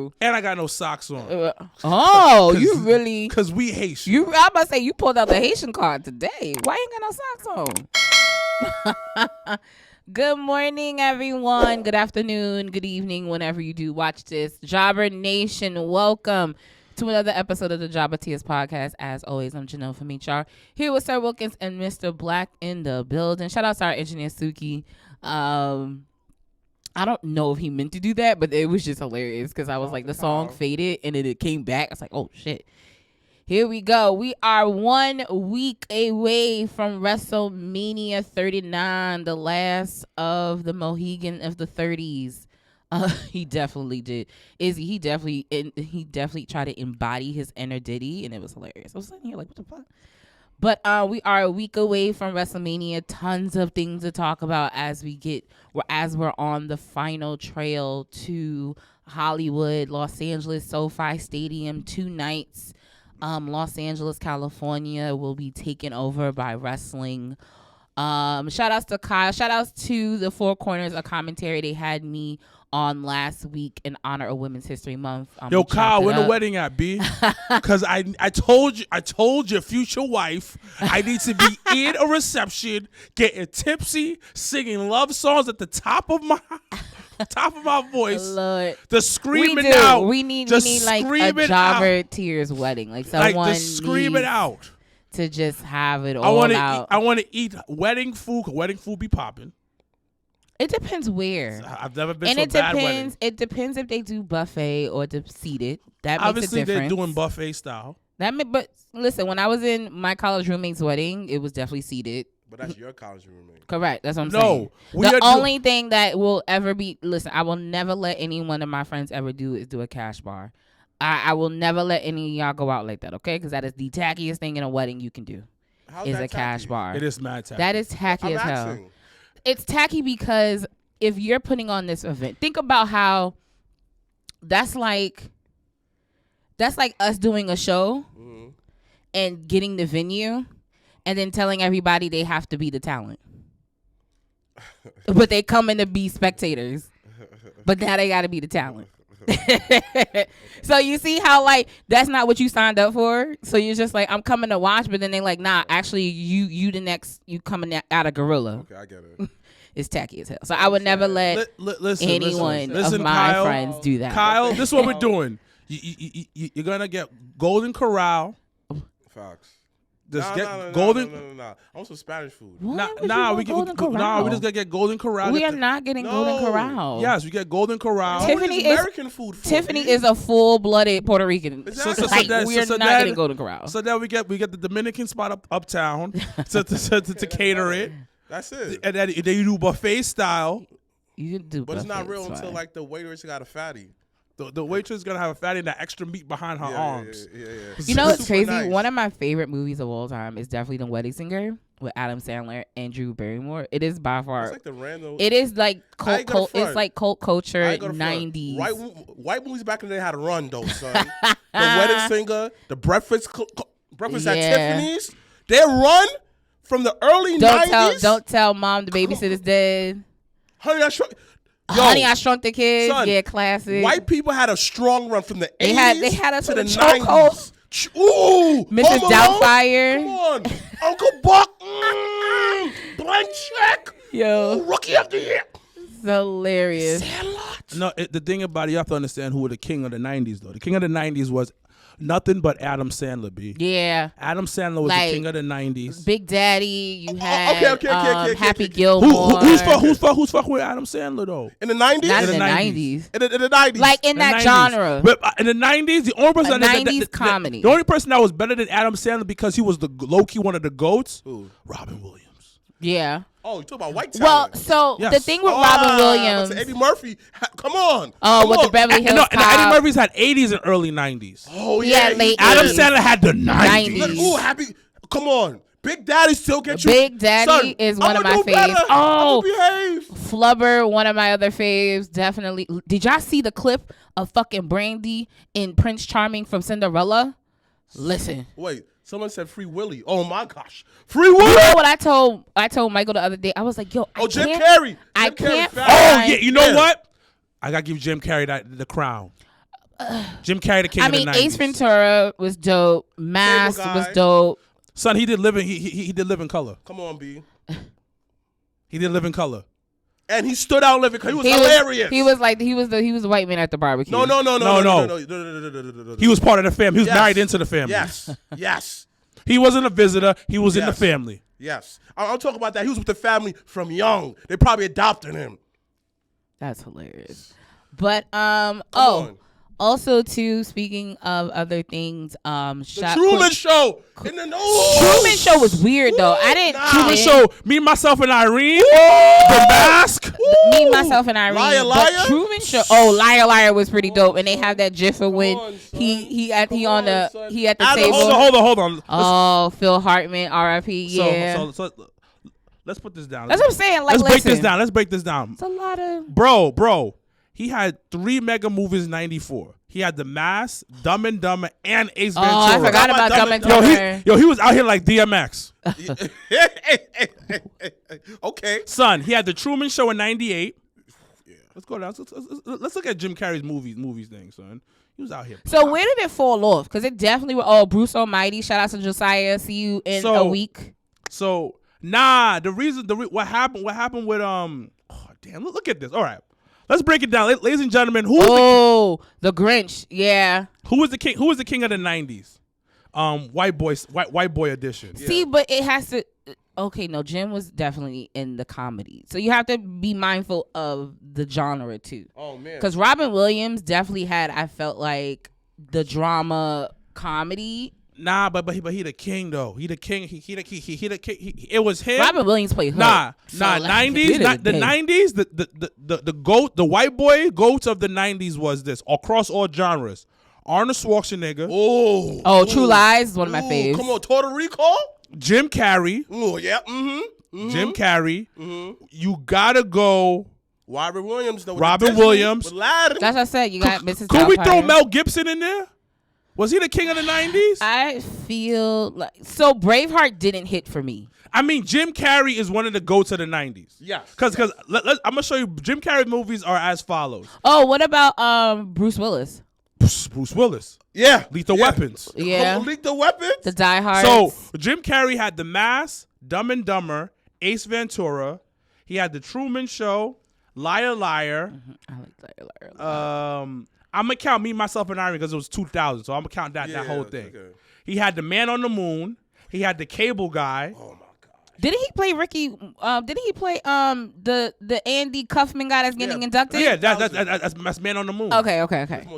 you. And I got no socks on. You really? Because we Haitian. I'm about to say you pulled out the Haitian card today. Why you ain't got no socks on? Good morning, everyone. Good afternoon. Good evening, whenever you do watch this. Jobber Nation, welcome to another episode of the Jobbertears podcast. As always, I'm Janelle from HR, here with Sir Wilkins and Mrblacc in the building. Shout out to our engineer Suki. I don't know if he meant to do that, but it was just hilarious because I was like, the song faded and then it came back. I was like, oh shit. Here we go. We are 1 week away from Wrestlemania 39, the last of the Mohican of the 30s. He definitely did. He definitely tried to embody his inner Diddy, and it was hilarious. I was sitting here like, what the fuck? But we are a week away from WrestleMania. Tons of things to talk about as we're on the final trail to Hollywood, Los Angeles, SoFi Stadium, 2 nights. Los Angeles, California will be taken over by wrestling. Shout outs to Kyle. Shout outs to the Four Corners of Commentary. They had me on last week in honor of Women's History Month. Yo, Kyle, where the wedding at, B? Because I told your future wife I need to be in a reception, getting tipsy, singing love songs at the top of my voice. Lord. The screaming out. We need like a Jobbertears wedding. Like someone like the screaming out. To just have it all out. I want to eat wedding food. Wedding food be popping. It depends where. I've never been to a bad wedding. It depends if they do buffet or seated. That Obviously, makes a difference. they're doing buffet style. But listen, when I was in my college roommate's wedding, it was definitely seated. But that's your college roommate. Correct. That's what I'm saying. The only thing that will ever be... Listen, I will never let any one of my friends ever do is do a cash bar. I will never let any of y'all go out like that, okay? Because that is the tackiest thing in a wedding you can do. How's is that a cash bar. It is mad tacky. That is tacky as hell. It's tacky because if you're putting on this event, think about how that's like us doing a show and getting the venue and then telling everybody they have to be the talent. But they come in to be spectators. But now they got to be the talent. So you see how like that's not what you signed up for. So you're just like, I'm coming to watch, but then they like, nah, actually you the next, you coming out of Gorilla. Okay, I get it. It's tacky as hell. So I would never let anyone of my Kyle, friends do that. Kyle, this is what we're doing. You're gonna get Golden Corral. Fox. Golden. No. I want some Spanish food. We just gotta get Golden Corral. We are not getting Golden Corral. Yes, we get Golden Corral. Tiffany American food. Tiffany is a full-blooded Puerto Rican. Exactly. We are not getting Golden Corral. So then we get the Dominican spot uptown to cater it. That's it. And then you do buffet style. You can do, but it's not real until like the waitress got a fatty. The waitress is gonna have a fatty and that extra meat behind her arms. Yeah. You know what's crazy? Nice. One of my favorite movies of all time is definitely The Wedding Singer with Adam Sandler and Drew Barrymore. It is by far. It's like the random. It is like cult. It's like cult culture 90s. White movies back in the day had a run though, son. The Wedding Singer, the Breakfast at Tiffany's. They run from the early 90s. Don't tell mom the babysitter's dead. Honey, I Shrunk the Kids. Son, yeah, classic. White people had a strong run from the 80s they had us to the the 90s. Ooh, Mrs. Doubtfire. Come on, Uncle Buck. Blank check. Yo, Rookie of the Year. It's hilarious. Sandlot. No, the thing about it, you have to understand who the king of the 90s though. The king of the 90s was nothing but Adam Sandler, B. Yeah. Adam Sandler was the king of the 90s. Big Daddy, you had Happy Gilmore. Who's fucking with Adam Sandler, though? In the 90s? Not in the 90s. In the 90s. Like in that 90s. genre. But in the 90s, the only person... 90s comedy. The only person that was better than Adam Sandler because he was the low-key one of the GOATs, Robin Williams. Yeah. Oh, you talk about white talent. Well, so the thing with Robin Williams, Eddie Murphy, come on. With the Beverly Hills Cop. And Eddie Murphy's had 80s and early 90s. Oh yeah, late Adam 80s. Sandler had the 90s. Ooh, happy. Come on, Big Daddy still get you. Big Daddy is one of my faves. Oh, Flubber, one of my other faves, definitely. Did y'all see the clip of fucking Brandy in Prince Charming from Cinderella? Listen. Wait. Someone said Free Willy. Oh my gosh, Free Willy! You know what I told Michael the other day? I was like, yo, Jim Carrey. I can't. Oh yeah, you know what? I gotta give Jim Carrey the crown. Jim Carrey, the king of the 90s. Ace Ventura was dope. Mask was dope. Son, he did Live in Color. Come on, B. He did Live in Color. And he stood out living because he was hilarious. He was the white man at the barbecue. No. He was part of the family. He was married into the family. Yes. He wasn't a visitor. He was in the family. Yes. I'll talk about that. He was with the family from young. They probably adopted him. That's hilarious. But also too, speaking of other things, the Truman Show in the news. Truman Show was weird though. I didn't. Truman Show. Me, Myself, and Irene. The Mask. Me, Myself, and Irene. Liar. Truman Show. Oh, Liar was pretty dope, and they have that GIF of when he at the table. Hold on. Oh, Phil Hartman, R.I.P. Yeah. So let's put this down. That's what I'm saying. Like, let's break this down. It's a lot of bro. He had 3 mega movies in '94. He had The Mask, Dumb and Dumber, and Ace Ventura. Oh, I forgot about Dumb and Dumber. He was out here like DMX. Okay. Son, he had The Truman Show in '98. Yeah. Let's go down. Let's look at Jim Carrey's movies thing, son. He was out here. So where did it fall off? Because it definitely was. Oh, Bruce Almighty. Shout out to Josiah. See you in a week. So what happened with damn, look at this. All right. Let's break it down, ladies and gentlemen. The Grinch, yeah. Who was the king? Who was the king of the '90s? White boy edition. See, but it has to. Okay, no, Jim was definitely in the comedy, so you have to be mindful of the genre too. Oh man, because Robin Williams definitely had. I felt like the drama comedy. Nah, but he the king though. He the king. He the king. It was him. Robin Williams played Hood. Nah. 90s. The 90s. The goat. The white boy goats of the 90s was this across all genres. Arnold Schwarzenegger. True Lies is one of my faves. Come on, Total Recall. Jim Carrey. Oh yeah. Mm-hmm. Jim Carrey. Mm-hmm. You gotta go. Robin Williams. Though, Robin Williams. That's what I said. You got Mrs. Could we throw Mel Gibson in there? Was he the king of the 90s? I feel like so Braveheart didn't hit for me. I mean, Jim Carrey is one of the goats of the 90s. Yes. Because I'm gonna show you. Jim Carrey movies are as follows. Oh, what about Bruce Willis? Bruce Willis. Yeah. Lethal Weapons. Yeah. Lethal Weapons. The Die Hard. So Jim Carrey had The Mask, Dumb and Dumber, Ace Ventura. He had The Truman Show, Liar Liar. Mm-hmm. I like Liar Liar. I'm going to count Me, Myself, and Irene because it was 2000, so I'm going to count that whole thing. Okay. He had The Man on the Moon. He had The Cable Guy. Oh, my God. Didn't he play Ricky? Didn't he play the Andy Kaufman guy that's getting inducted? Yeah, that's Man on the Moon. Okay.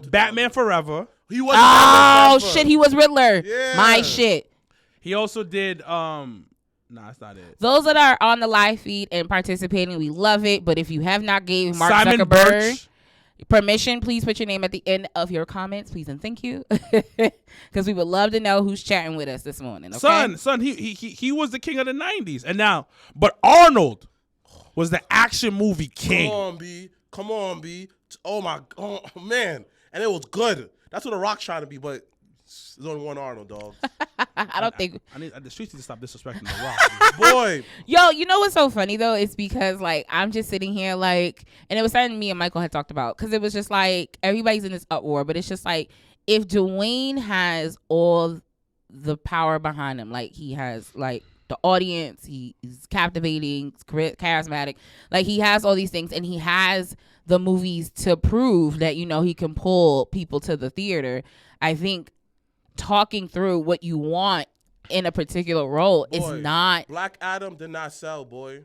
Batman Forever. He was shit, he was Riddler. Yeah. My shit. He also did, nah, that's not it. Those that are on the live feed and participating, we love it. But if you have not gave Mark Simon Zuckerberg Birch. permission, please put your name at the end of your comments, please and thank you, because we would love to know who's chatting with us this morning. Okay? Son, he was the king of the 90s, and now, but Arnold was the action movie king. Come on, B. Oh my, man, and it was good. That's what The Rock's trying to be, but there's only one Arnold, dog. I don't think the streets need to stop disrespecting The Rock. Boy. Yo, you know what's so funny though? It's because like I'm just sitting here like, and it was something me and Michael had talked about, because it was just like everybody's in this uproar, but it's just like if Dwayne has all the power behind him, like he has like the audience, he's captivating, charismatic, like he has all these things, and he has the movies to prove that, you know, he can pull people to the theater. I think talking through what you want in a particular role is not. Black Adam did not sell, boy.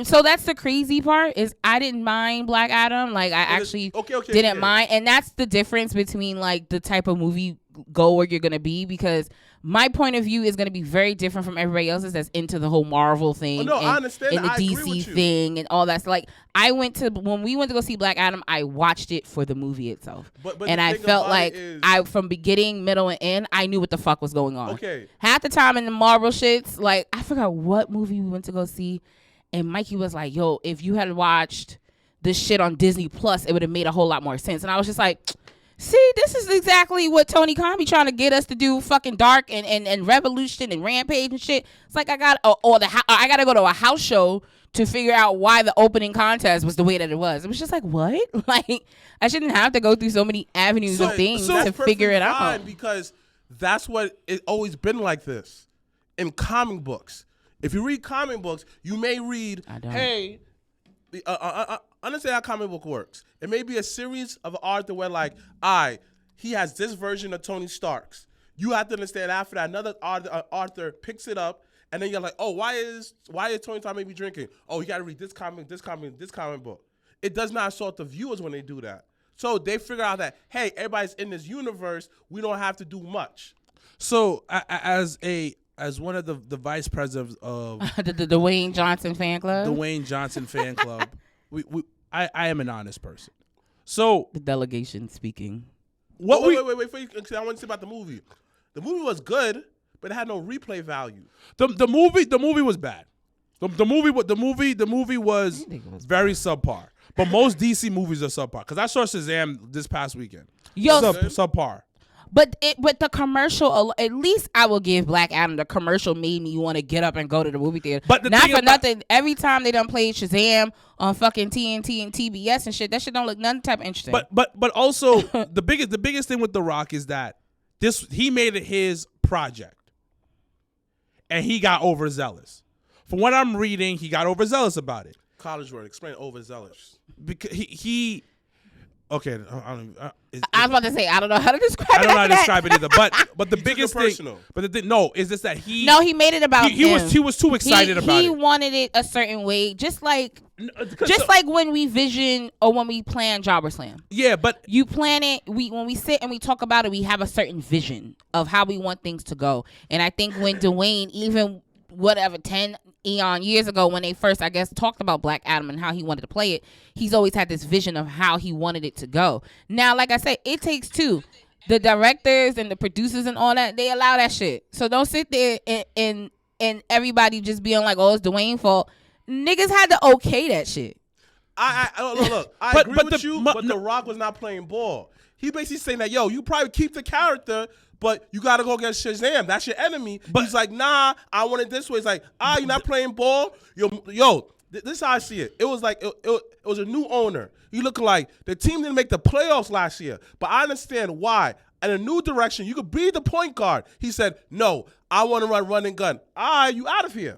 So that's the crazy part, is I didn't mind Black Adam. Like I actually didn't mind, and that's the difference between like the type of movie goer you're gonna be, because my point of view is going to be very different from everybody else's that's into the whole Marvel thing. I understand. And the DC thing and all that. So like when we went to go see Black Adam, I watched it for the movie itself. But and I felt like from beginning, middle, and end, I knew what the fuck was going on. Okay. Half the time in the Marvel shits, like I forgot what movie we went to go see, and Mikey was like, yo, if you had watched this shit on Disney Plus, it would have made a whole lot more sense. And I was just like, see, this is exactly what Tony Khan be trying to get us to do, fucking Dark and Revolution and Rampage and shit. It's like I gotta go to a house show to figure out why the opening contest was the way that it was. It was just like, what? Like, I shouldn't have to go through so many avenues of things to figure it out. Because that's what it's always been like this in comic books. If you read comic books, you may read, hey, understand how comic book works. It may be a series of art where like, he has this version of Tony Stark's. You have to understand after that, another author picks it up, and then you're like, oh, why is Tony Stark maybe drinking? Oh, you got to read this comic book. It does not assault the viewers when they do that. So they figure out that, hey, everybody's in this universe. We don't have to do much. So as one of the vice presidents of the Dwayne Johnson fan club, I am an honest person. So the delegation speaking. Wait, I want to say about the movie. The movie was good, but it had no replay value. The movie was bad. The movie was very subpar. But most DC movies are subpar. Because I saw Shazam this past weekend. Subpar. But the commercial, at least I will give Black Adam, the commercial made me want to get up and go to the movie theater. But not for nothing, every time they done played Shazam on fucking TNT and TBS and shit, that shit don't look none type interesting. But also the biggest thing with The Rock is that he made it his project. And he got overzealous. From what I'm reading, he got overzealous about it. College word, explain overzealous. Because he okay, I was about to say I don't know how to describe it. I don't know how to describe it either. But the biggest thing, is this that he made it about him. He was too excited about it. He wanted it a certain way, just like when we vision or when we plan Jobber Slam. Yeah, but you plan it. When we sit and we talk about it, we have a certain vision of how we want things to go. And I think when Dwayne, even 10 years ago, when they first, I guess, talked about Black Adam and how he wanted to play it, he's always had this vision of how he wanted it to go. Now, like I said, it takes two. The directors and the producers and all that, they allow that shit. So don't sit there and everybody just being like, oh, it's Dwayne's fault. Niggas had to okay that shit. Look, I agree with you, but The Rock was not playing ball. He basically saying that, you probably keep the character, but you got to go against Shazam. That's your enemy. But he's like, nah, I want it this way. It's like, you're not playing ball? This is how I see it. It was like, it was a new owner. You look like the team didn't make the playoffs last year, but I understand why. In a new direction, you could be the point guard. He said, no, I want to run and gun. You out of here.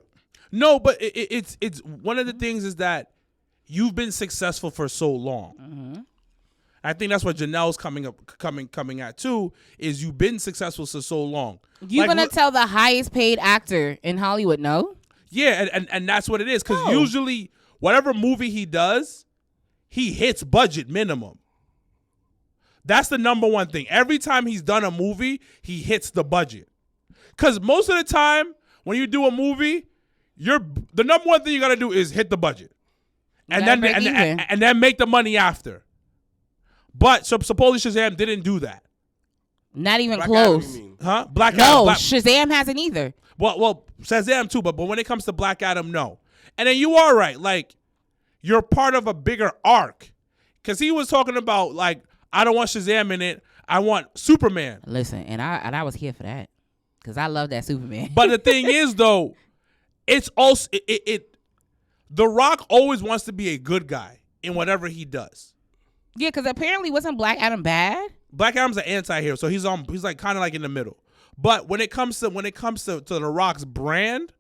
No, but it's one of the things is that you've been successful for so long. Mm-hmm. I think that's what Janelle's coming at too. Is you've been successful for so long. You're gonna tell the highest paid actor in Hollywood no? Yeah, and that's what it is. Because usually, whatever movie he does, he hits budget minimum. That's the number one thing. Every time he's done a movie, he hits the budget. Because most of the time, when you do a movie, the number one thing you gotta do is hit the budget, and then make the money after. But supposedly Shazam didn't do that. Not even close. Huh? Black Adam. Shazam hasn't either. Well, Shazam too, but when it comes to Black Adam, no. And then you are right. Like, you're part of a bigger arc. Because he was talking about, like, I don't want Shazam in it. I want Superman. Listen, and I was here for that. Because I love that Superman. But the thing is, though, it's also, The Rock always wants to be a good guy in whatever he does. Yeah, because apparently wasn't Black Adam bad? Black Adam's an anti-hero, so he's like kind of like in the middle. But when it comes to The Rock's brand,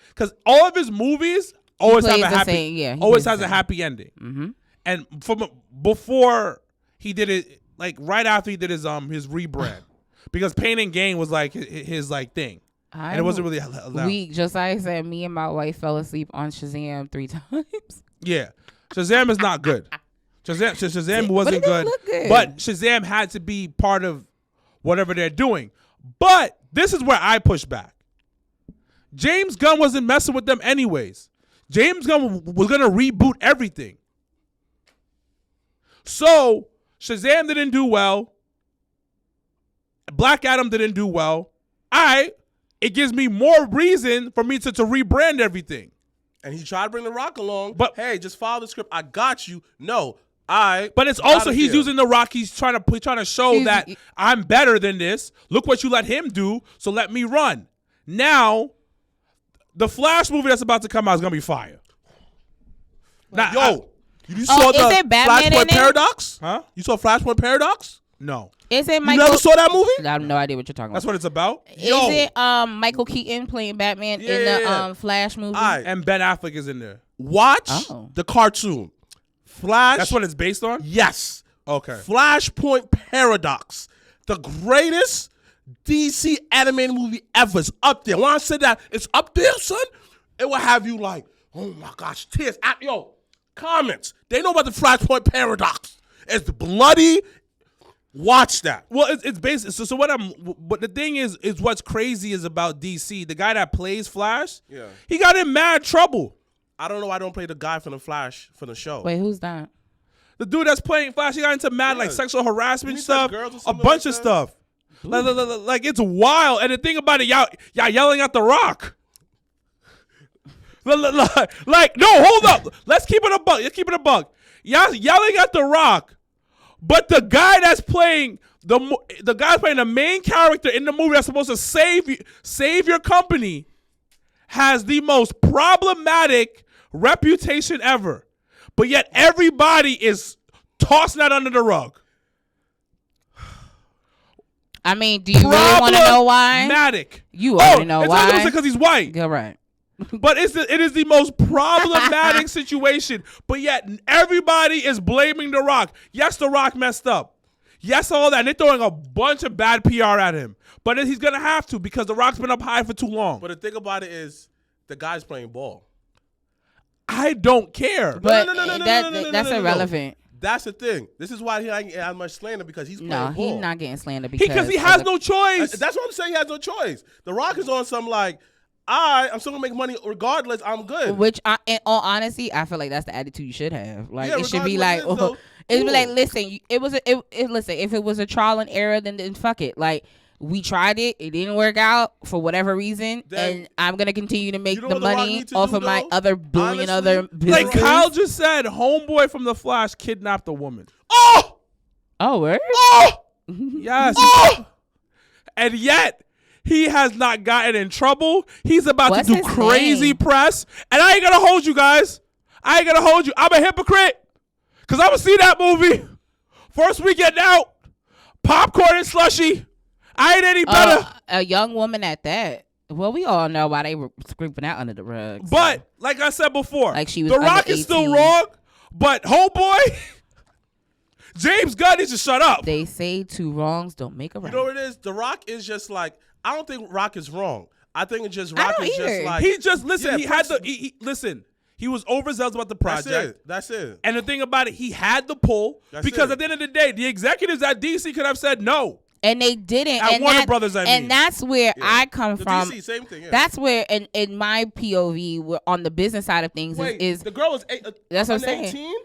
because all of his movies always have a happy, has a happy ending. Mm-hmm. And before he did it, like right after he did his rebrand, because Pain and Gain was like his like thing, and it wasn't really weak. Josiah said, me and my wife fell asleep on Shazam 3 times. Yeah, Shazam is not good. Shazam wasn't good, but Shazam had to be part of whatever they're doing. But this is where I push back. James Gunn wasn't messing with them anyways. James Gunn was going to reboot everything. So Shazam didn't do well. Black Adam didn't do well. It gives me more reason for me to rebrand everything. And he tried to bring The Rock along, but hey, just follow the script. I got you. No. But it's also he's using The Rock. He's trying to show that I'm better than this. Look what you let him do, so let me run. Now, the Flash movie that's about to come out is gonna be fire. You saw the it Batman Flashpoint in it? Paradox? Huh? You saw Flashpoint Paradox? No. Is it You Michael? never saw that movie? I have no idea what you're talking That's about. what it's about. Is it Michael Keaton playing Batman in the Flash movie? And Ben Affleck is in there. Watch the cartoon. Flash. That's what it's based on? Yes. Okay. Flashpoint Paradox. The greatest DC animated movie ever. It's up there. When I said that it's up there, son, it will have you like, oh my gosh, tears. Comments. They know about the Flashpoint Paradox. It's bloody. Watch that. Well, it's based. So what but the thing is what's crazy is about DC. The guy that plays Flash, he got in mad trouble. I don't know why I don't play the guy from the Flash for the show. Wait, who's that? The dude that's playing Flash, he got into mad like sexual harassment stuff, a bunch like of stuff. Like it's wild. And the thing about it, y'all yelling at The Rock. Like, no, hold up. Let's keep it a buck. Y'all yelling at The Rock, but the guy that's playing the main character in the movie that's supposed to save your company has the most problematic reputation ever. But yet everybody is tossing that under the rug. I mean, do you really want to know why? Problematic. You already know why. It's because he's white. You're right. But it is the most problematic situation. But yet everybody is blaming The Rock. Yes, The Rock messed up. Yes, all that. And they're throwing a bunch of bad PR at him. But he's going to have to because The Rock's been up high for too long. But the thing about it is the guy's playing ball. I don't care. But that's irrelevant. That's the thing. This is why he ain't getting as much slander because he's playing ball. No, he's not getting slander because he has no choice. That's what I'm saying. He has no choice. The Rock is on some like, I'm still gonna make money regardless. I'm good. Which, in all honesty, I feel like that's the attitude you should have. Like it should be like, cool. Be like, listen, listen. If it was a trial and error, then fuck it. Like we tried it, it didn't work out for whatever reason, and I'm gonna continue to make the money off of my other billion other businesses. Like Kyle just said, homeboy from the Flash kidnapped a woman. Oh, word? Yes. And yet he has not gotten in trouble. He's about to do crazy press, and I ain't gonna hold you guys. I'm a hypocrite because I'm gonna see that movie first weekend out, popcorn and slushy. I ain't any better. A young woman at that. Well, we all know why they were scraping out under the rug. But like I said before, like she was The Rock is still wrong. But homeboy, James Gunn needs to shut up. They say two wrongs don't make a right. You know what it is? The Rock is just like, I don't think Rock is wrong. I think it's just Rock is just like, he just listen. He was overzealous about the project. That's it. And the thing about it, he had the pull because at the end of the day, the executives at DC could have said no. And they didn't. At Warner Brothers, I mean. And that's where I come from. DC, same thing. Yeah. That's where, in my POV, we're on the business side of things, is the girl is that's what I'm saying. 18?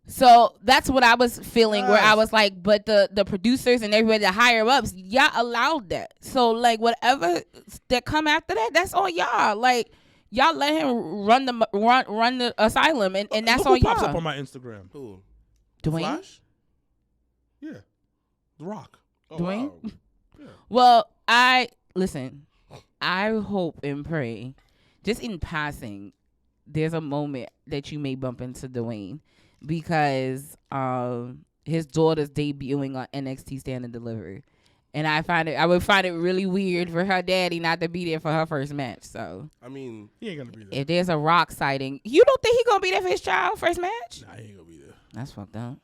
So that's what I was feeling, where I was like, but the producers and everybody, the higher ups, y'all allowed that. So like whatever that come after that, that's on y'all. Like y'all let him run the asylum, and that's on y'all. Pops up on my Instagram. Who? Dwayne. Flash? Yeah, The Rock. Oh, Dwayne. wow. Yeah. Well, I hope and pray, just in passing, there's a moment that you may bump into Dwayne because his daughter's debuting on NXT Stand and Deliver, and I would find it really weird for her daddy not to be there for her first match. So I mean, he ain't gonna be there. If there's a Rock sighting, you don't think he gonna be there for his child first match? Nah, he ain't gonna be there. That's fucked up.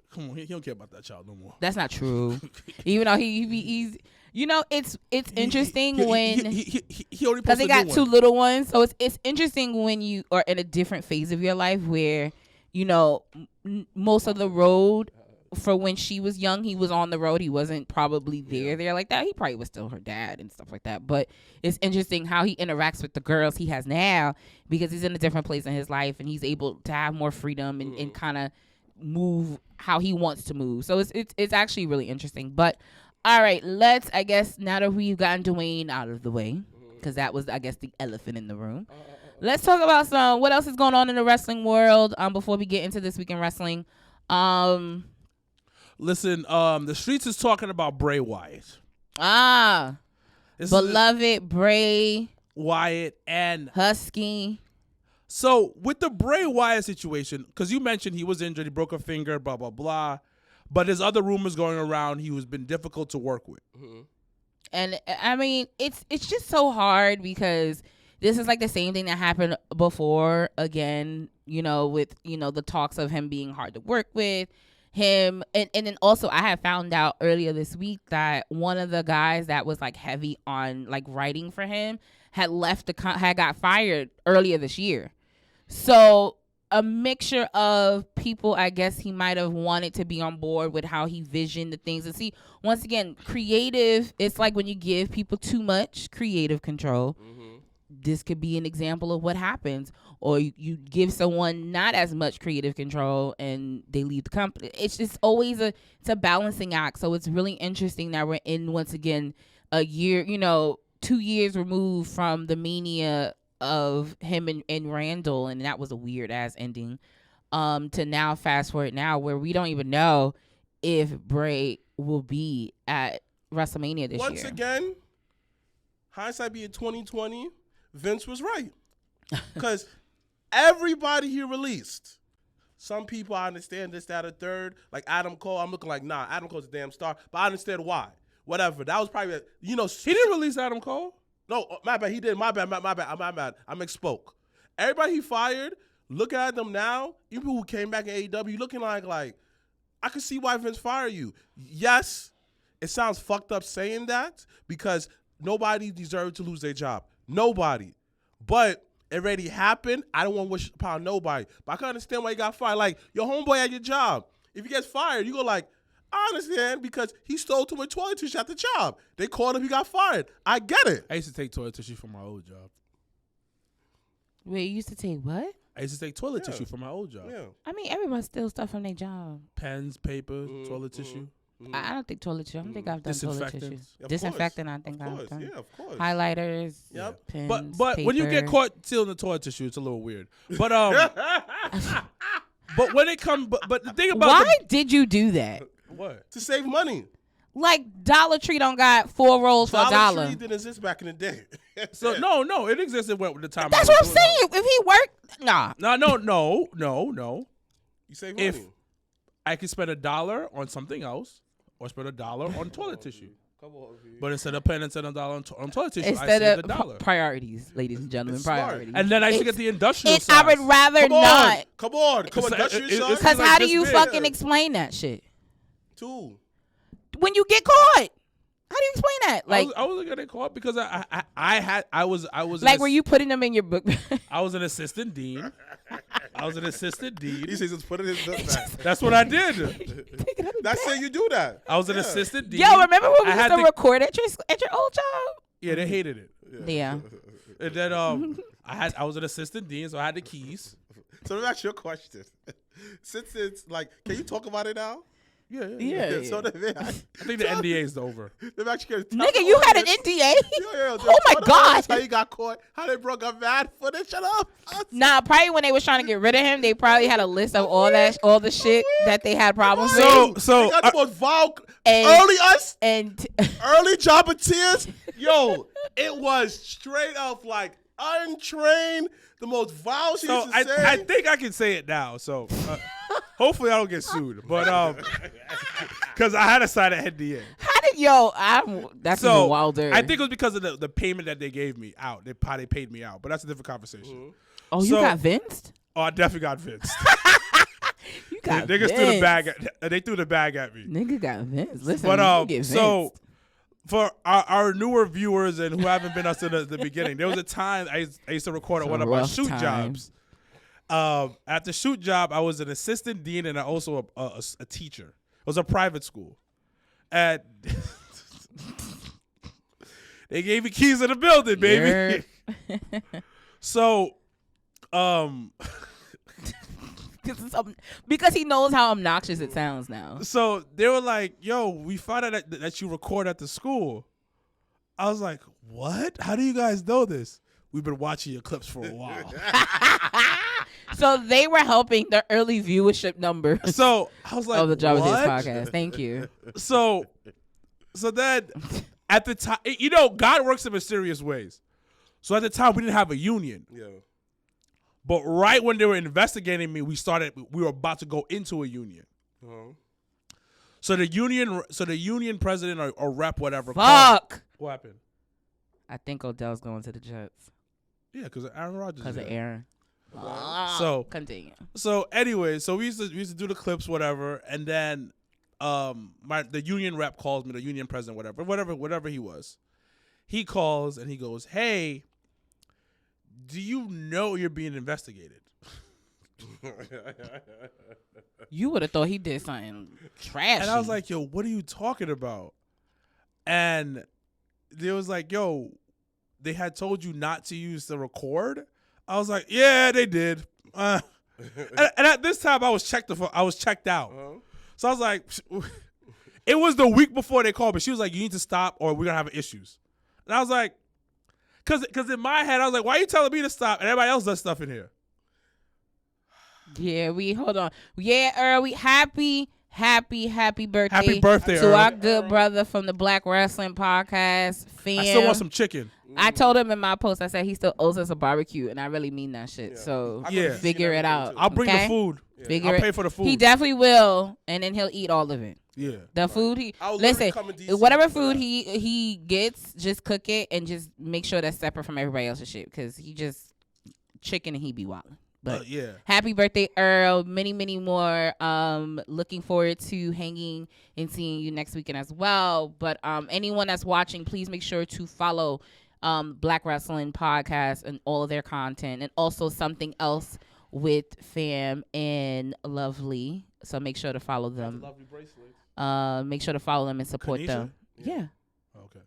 Come on, he don't care about that child no more. That's not true. Even though he's, it's interesting when because they got two little ones, so it's interesting when you are in a different phase of your life where most of the road for when she was young, he was on the road. He wasn't probably there like that. He probably was still her dad and stuff like that. But it's interesting how he interacts with the girls he has now because he's in a different place in his life and he's able to have more freedom and kind of move how he wants to move. So it's actually really interesting. But all right, let's, I guess, now that we've gotten Dwayne out of the way, because that was, I guess, the elephant in the room. Let's talk about what else is going on in the wrestling world before we get into this week in wrestling. Listen, the streets is talking about Bray Wyatt. Beloved Bray Wyatt and Husky. So with the Bray Wyatt situation, because you mentioned he was injured, he broke a finger, blah blah blah, but there's other rumors going around he was been difficult to work with. Mm-hmm. And I mean, it's just so hard because this is like the same thing that happened before again, with, the talks of him being hard to work with him. And then also I had found out earlier this week that one of the guys that was like heavy on like writing for him had had got fired earlier this year. So a mixture of people, I guess he might have wanted to be on board with how he visioned the things. And see, once again, creative, it's like when you give people too much creative control, this could be an example of what happens. Or you give someone not as much creative control and they leave the company. It's just always it's a balancing act. So it's really interesting that we're in, once again, a year, 2 years removed from the mania of him and Randall, and that was a weird ass ending, to now fast forward now where we don't even know if Bray will be at WrestleMania this year. Once again, hindsight being 2020, Vince was right. Because everybody he released, some people I understand this, that, or third, like Adam Cole, I'm looking like, nah, Adam Cole's a damn star, but I understand why. Whatever. That was probably, he didn't release Adam Cole. No, my bad. He did. My bad. I misspoke. Everybody he fired, look at them now. Even people who came back in AEW, looking like I can see why Vince fired you. Yes, it sounds fucked up saying that because nobody deserved to lose their job. Nobody. But it already happened. I don't want to wish upon nobody. But I can understand why he got fired. Like, your homeboy at your job. If he gets fired, you go like, I understand because he stole too much toilet tissue at the job. They called him, he got fired. I get it. I used to take toilet tissue from my old job. Wait, you used to take what? I used to take toilet tissue from my old job. Yeah. I mean, everyone steals stuff from their job. Pens, paper, toilet tissue. I don't think toilet tissue. I don't think I've done toilet tissue. Of Disinfectant, I think course. I've done. Yeah, of course. Highlighters, Yep. pens, But when you get paper. caught stealing the toilet tissue, it's a little weird. But but when it comes, but the thing about Why did you do that? What? To save money. Like Dollar Tree don't got 4 rolls for Dollar $1. Tree didn't exist back in the day. So no, it existed with the time. That's what I'm saying. If he worked, nah. No. You save money. If I could spend $1 on something else, or spend $1 on toilet tissue. Come on, V. But instead of paying $1 on toilet tissue, Instead I saved of $1. priorities, ladies and gentlemen, It's smart. priorities. And then I used to get the industrial size. I would rather Come not. on. Come on. Industrial it's- size. Because like how do this you big. fucking explain that shit? Two. When you get caught, how do you explain that? Like, I was gonna call it because I was like were you putting them in your book? I was an assistant dean. He says just put it in his bag. That's what I did. That's how you do that. I was an assistant dean. Yo, remember when we I used had to record at your old job? Yeah, they hated it. Yeah. And then I was an assistant dean, so I had the keys. So let me ask you a question. Since it's like, can you talk about it now? Yeah. So then, I think the NDA is over. Nigga, you had an NDA? Oh my God. How you got caught? How they broke up bad footage? Shut up. Nah, probably when they was trying to get rid of him, they probably had a list of all the shit that they had problems with. So they got the most vile and- early us And early Jobbertears. Yo, it was straight up like untrained, the most vile shit So to I say. think I can say it now. So hopefully I don't get sued. But because I had to sign an NDA. how did that's So even wilder. I think it was because of the payment that they gave me out. How they paid me out. But that's a different conversation. Oh, you so- got Vinced? Oh, I definitely got Vince. You got Niggas Vince. threw the bag. They threw the bag at me. Nigga got Vince. Listen, But you get so Vinced. for our newer viewers and who haven't been us in the beginning, there was a time I used to record at one of my rough shoot time. jobs. At the shoot job, I was an assistant dean and also a teacher. It was a private school, and they gave me keys to the building, baby. So, Because he knows how obnoxious it sounds now. so they were like, "Yo, we found out that you record at the school." I was like, "What? How do you guys know this?" We've been watching your clips for a while. So they were helping the early viewership numbers So I was like, of the Jobbertears "What?" podcast. Thank you. So then at the time, God works in mysterious ways. So at the time, we didn't have a union. Yeah. But right when they were investigating me, we were about to go into a union. So the union president or rep, whatever. Fuck. What happened? I think Odell's going to the Jets. Yeah, because Aaron Rodgers. Because of Aaron. So continue. So anyway, so we used to do the clips, whatever, and then the union rep calls me, the union president, whatever he was. He calls and he goes, "Hey, do you know you're being investigated?" You would have thought he did something trashy. And I was like, "Yo, what are you talking about?" And they was like, "Yo, they had told you not to use the record." I was like, "Yeah, they did." And at this time, I was checked out. So I was like, it was the week before they called me. She was like, "You need to stop, or we're gonna have issues." And I was like, because in my head, I was like, "Why are you telling me to stop?" And everybody else does stuff in here. Yeah, hold on. Yeah, Earl, happy birthday. Happy birthday, to Earl. our good brother from the Black Wrestling Podcast. Fam. I still want some chicken. I told him in my post, I said he still owes us a barbecue, and I really mean that shit. Yeah. So figure it out. I'll bring the food. Yeah. I'll pay for the food. He definitely will, and then he'll eat all of it. Yeah. The food whatever food he gets, just cook it and just make sure that's separate from everybody else's shit, because he just chicken and he be wildin'. But happy birthday, Earl. Many, many more. Looking forward to hanging and seeing you next weekend as well. But anyone that's watching, please make sure to follow Black Wrestling Podcast and all of their content, and also Something Else with Fam and Lovely. So make sure to follow them. Lovely bracelets. Make sure to follow them and support Kanisha? them. Yeah. Okay.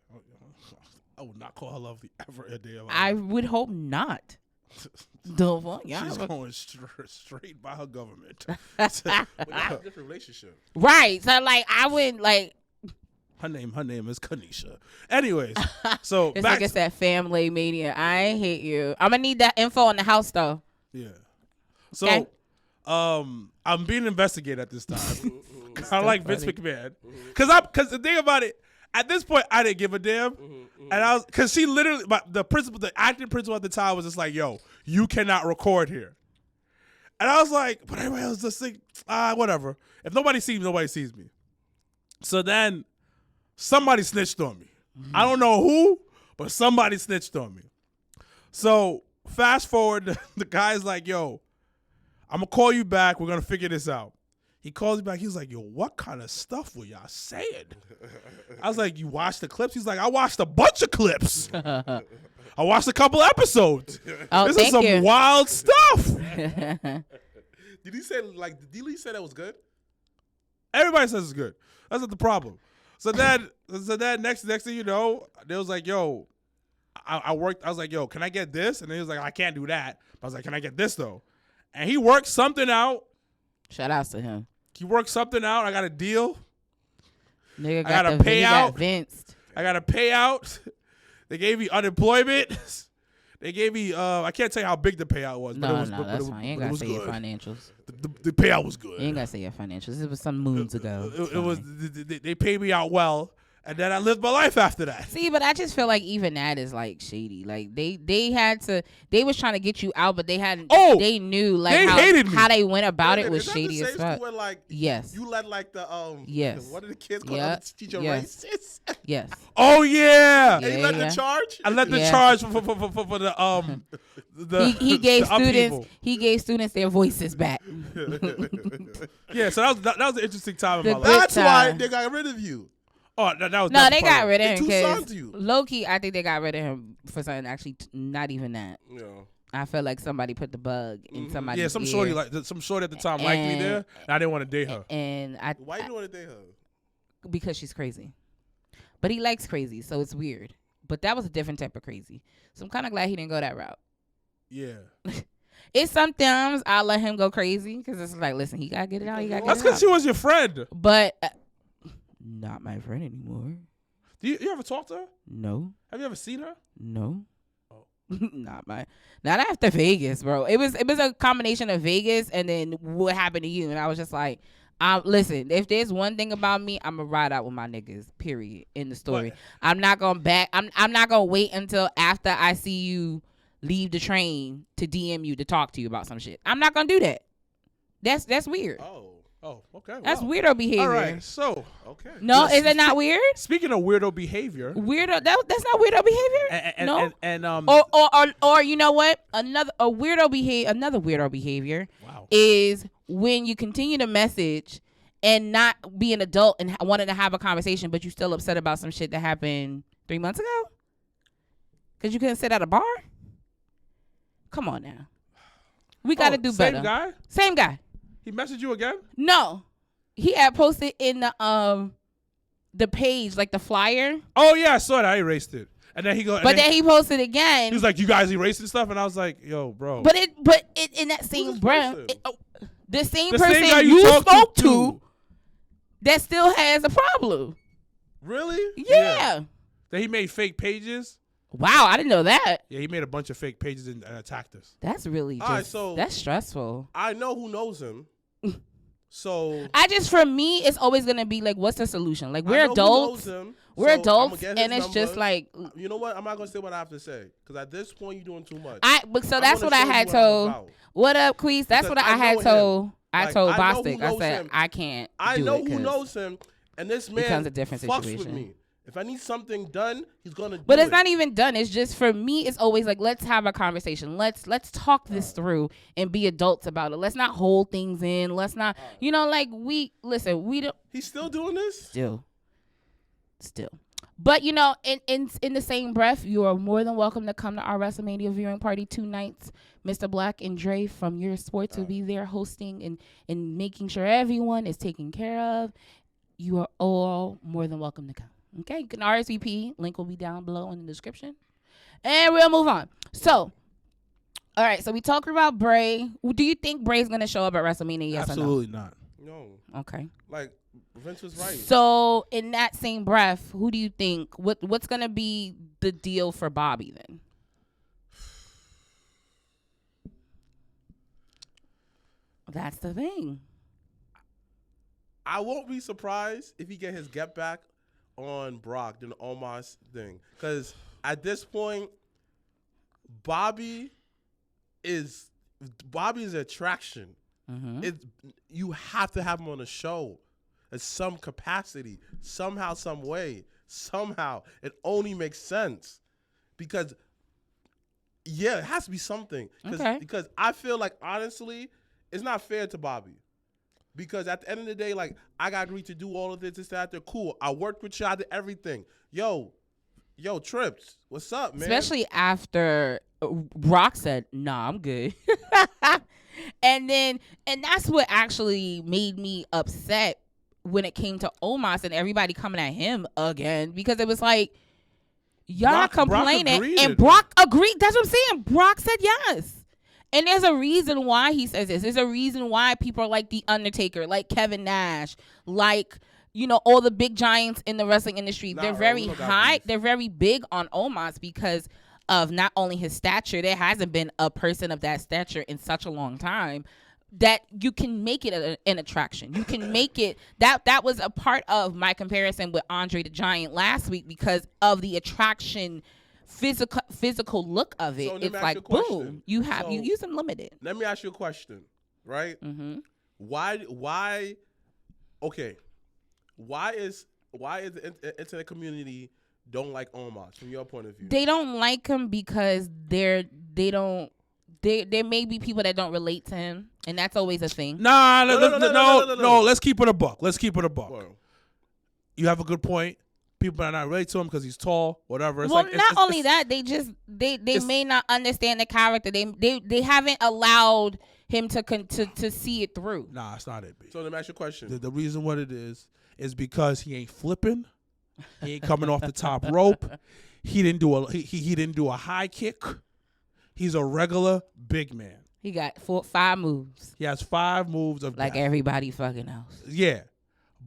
I would not call her Lovely ever a day of my I life. would hope not. The fuck? She's going straight by her government. We have a different relationship. Right. So I wouldn't Her name is Kanisha. Anyways, so it's like it's that family mania. I hate you. I'm gonna need that info on the house though. Yeah. So, I'm being investigated at this time. Kind of like Vince McMahon, because the thing about it, at this point, I didn't give a damn, and because she literally, the acting principal at the time was just like, "Yo, you cannot record here," and I was like, "But everybody else just think, whatever. If nobody sees me, nobody sees me." So then, somebody snitched on me. I don't know who, but somebody snitched on me. So fast forward, the guy's like, "Yo, I'm gonna call you back. We're gonna figure this out." He calls me back. He's like, "Yo, what kind of stuff were y'all saying?" I was like, "You watched the clips?" He's like, "I watched a bunch of clips. I watched a couple episodes. This is some wild stuff." Did he say that was good? Everybody says it's good. That's not the problem. So then next thing you know, they was like, "Yo, I worked." I was like, "Yo, can I get this?" And then he was like, "I can't do that." But I was like, "Can I get this though?" And he worked something out. Shout outs to him. He worked something out. I got a deal. Nigga got a payout. I got a payout. They gave me unemployment. They gave me. I can't tell you how big the payout was. No, that's fine. You ain't gotta say your financials. The payout was good. You ain't gotta say your financials. It was some moons ago. It was. They paid me out well, and then I lived my life after that. See, but I just feel like even that is shady. Like they had to. They was trying to get you out, but they hadn't. Oh, they knew they hated me. How they went about it was shady as fuck. Where, yes. You let yes. What are the kids called? The teacher racist? Yes. Oh yeah. And you let the charge? I let the charge for the he gave students upheaval. He gave students their voices back. Yeah, so that was an interesting time in my life. That's why they got rid of you. Oh, that was no, they got rid of him too because you. Low key, I think they got rid of him for something actually not even that. Yeah. I feel like somebody put the bug in somebody's ear. Some shorty at the time liked me there, and I didn't want to date her. And why you didn't want to date her? Because she's crazy. But he likes crazy, so it's weird. But that was a different type of crazy. So I'm kind of glad he didn't go that route. Yeah. It's sometimes I'll let him go crazy because it's like, listen, he gotta get it out. That's because she was your friend. But not my friend anymore. Do you ever talk to her? No. Have you ever seen her? No. Oh. Not after Vegas, bro. It was a combination of Vegas and then what happened to you, and I was just like, listen, if there's one thing about me, I'm gonna ride out with my niggas. Period. In the story. What? I'm not gonna back. I'm not gonna wait until after I see you leave the train to DM you to talk to you about some shit. I'm not gonna do that. That's weird. Oh, okay. That's weirdo behavior. All right, so Okay. No, is it not weird? Speaking of weirdo behavior, That's not weirdo behavior. no. Or you know what? Another weirdo behavior Wow. is when you continue to message and not be an adult and wanting to have a conversation, but you still upset about some shit that happened 3 months ago because you couldn't sit at a bar. Come on now, we got to do better. Same guy. He messaged you again? No, he had posted in the page, like the flyer. Oh yeah, I saw that. I erased it, and then he go. But then he posted again. He was like, "You guys erasing stuff," and I was like, "Yo, bro." But it in that same breath, the same The person same guy you spoke to too. that still has a problem. Really? Yeah. That he made fake pages. Wow, I didn't know that. Yeah, he made a bunch of fake pages and attacked us. That's really just, All right, so that's stressful. I know who knows him. So for me, it's always gonna be like, what's the solution? Like we're adults. We're adults, and it's just like, you know what? I'm not gonna say what I have to say because at this point you're doing too much. So that's what I had told. What up, Queez? That's what I had told. I told Bostic. I said I can't. I know who knows him, and this man becomes a different fucks situation. with me. If I need something done, he's gonna do it. But it's not even done. It's just, for me, it's always like, let's have a conversation. Let's talk this through and be adults about it. Let's not hold things in. Let's not, like we don't. He's still doing this? Still. But, in the same breath, you are more than welcome to come to our WrestleMania viewing party 2 nights. Mrblacc and Dre from Your Sports will be there hosting and making sure everyone is taken care of. You are all more than welcome to come. Okay, you can RSVP. Link will be down below in the description. And we'll move on. So, all right. So we talked about Bray. Do you think Bray's going to show up at WrestleMania? Yes Absolutely not. No. Okay. Like, Vince was right. So, in that same breath, who do you think, what's going to be the deal for Bobby then? That's the thing. I won't be surprised if he get his get back on Brock than the Omos thing. Because at this point, Bobby is attraction. Mm-hmm. You have to have him on the show in some capacity, somehow, some way, somehow. It only makes sense because, it has to be something. Because I feel like, honestly, it's not fair to Bobby. Because at the end of the day, like, I got agreed to do all of this, that, cool. I worked with you, I did everything. Yo, Trips, what's up, man? Especially after Brock said, nah, I'm good. And that's what actually made me upset when it came to Omos and everybody coming at him again. Because it was like, y'all not complaining. And Brock agreed. That's what I'm saying. Brock said yes. And there's a reason why he says this. There's a reason why people are like The Undertaker, like Kevin Nash, like, all the big giants in the wrestling industry. They're very high. They're very big on Omos because of not only his stature. There hasn't been a person of that stature in such a long time that you can make it an attraction. You can make it. That was a part of my comparison with Andre the Giant last week because of the attraction physical look of it. So it's like, boom, you use them limited. Let me ask you a question, right? Mm-hmm. Why is the internet community don't like Omos from your point of view? They don't like him because there may be people that don't relate to him, and that's always a thing. No. Let's keep it a buck. Well, you have a good point. People are not related to him because he's tall, whatever. It's not only that, they may not understand the character. They haven't allowed him to see it through. Nah, it's not it, B. So let me ask you a question. The reason what it is because he ain't flipping. He ain't coming off the top rope. He didn't do a high kick. He's a regular big man. He got 5 moves. He has 5 moves of like death. Everybody fucking else. Yeah,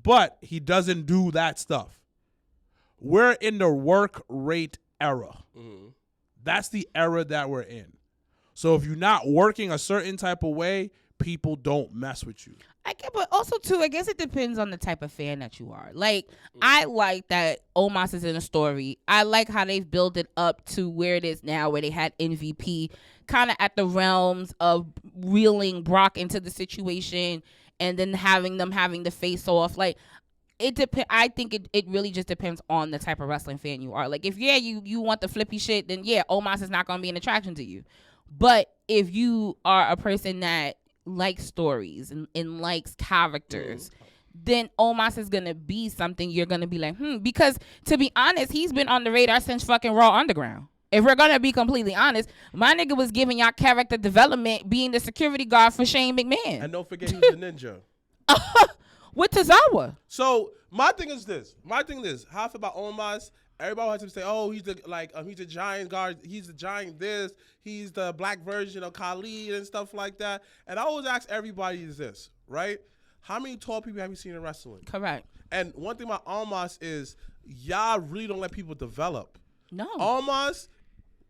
but he doesn't do that stuff. We're in the work rate era. Mm-hmm. That's the era that we're in. So if you're not working a certain type of way, people don't mess with you. I get, but also too, I guess it depends on the type of fan that you are. Like, I like that Omos is in a story. I like how they've built it up to where it is now, where they had MVP kind of at the realms of reeling Brock into the situation and then having the face off. Like, I think it really just depends on the type of wrestling fan you are. Like, if you want the flippy shit, then Omos is not gonna be an attraction to you. But if you are a person that likes stories and likes characters, then Omos is gonna be something you're gonna be like, because to be honest, he's been on the radar since fucking Raw Underground. If we're gonna be completely honest, my nigga was giving y'all character development, being the security guard for Shane McMahon. And don't forget he was a ninja. With Tozawa. So my thing is how I feel about Omos. Everybody has to say, oh, he's a giant guard. He's a giant this. He's the black version of Khalid and stuff like that. And I always ask everybody this, right? How many tall people have you seen in wrestling? Correct. And one thing about Omos is y'all really don't let people develop. No. Omos,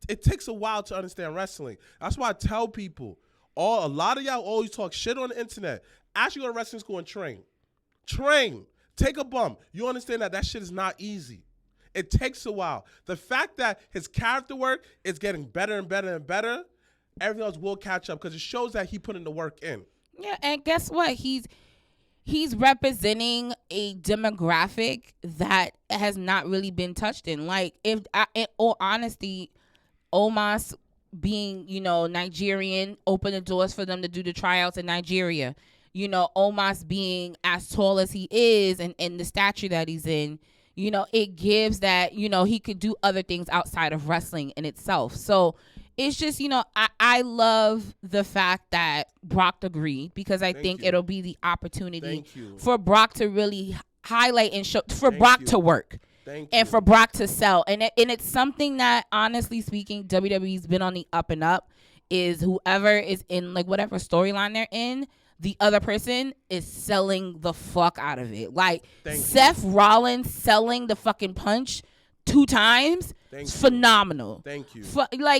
it takes a while to understand wrestling. That's why I tell people, a lot of y'all always talk shit on the internet. Actually go to wrestling school and train. Take a bump. You understand that shit is not easy. It takes a while. The fact that his character work is getting better and better and better, everything else will catch up because it shows that he put in the work in. Yeah, and guess what? He's representing a demographic that has not really been touched in. Like, in all honesty, Omos being, Nigerian opened the doors for them to do the tryouts in Nigeria. Omos being as tall as he is and the stature that he's in, it gives that, he could do other things outside of wrestling in itself. So it's just, I love the fact that Brock agreed because I think it'll be the opportunity for Brock to really highlight and show, for Brock to work. And for Brock to sell. And it's something that, honestly speaking, WWE's been on the up and up, is whoever is in, like, whatever storyline they're in, the other person is selling the fuck out of it. Like, Seth Rollins selling the fucking punch 2 times, phenomenal. Thank you.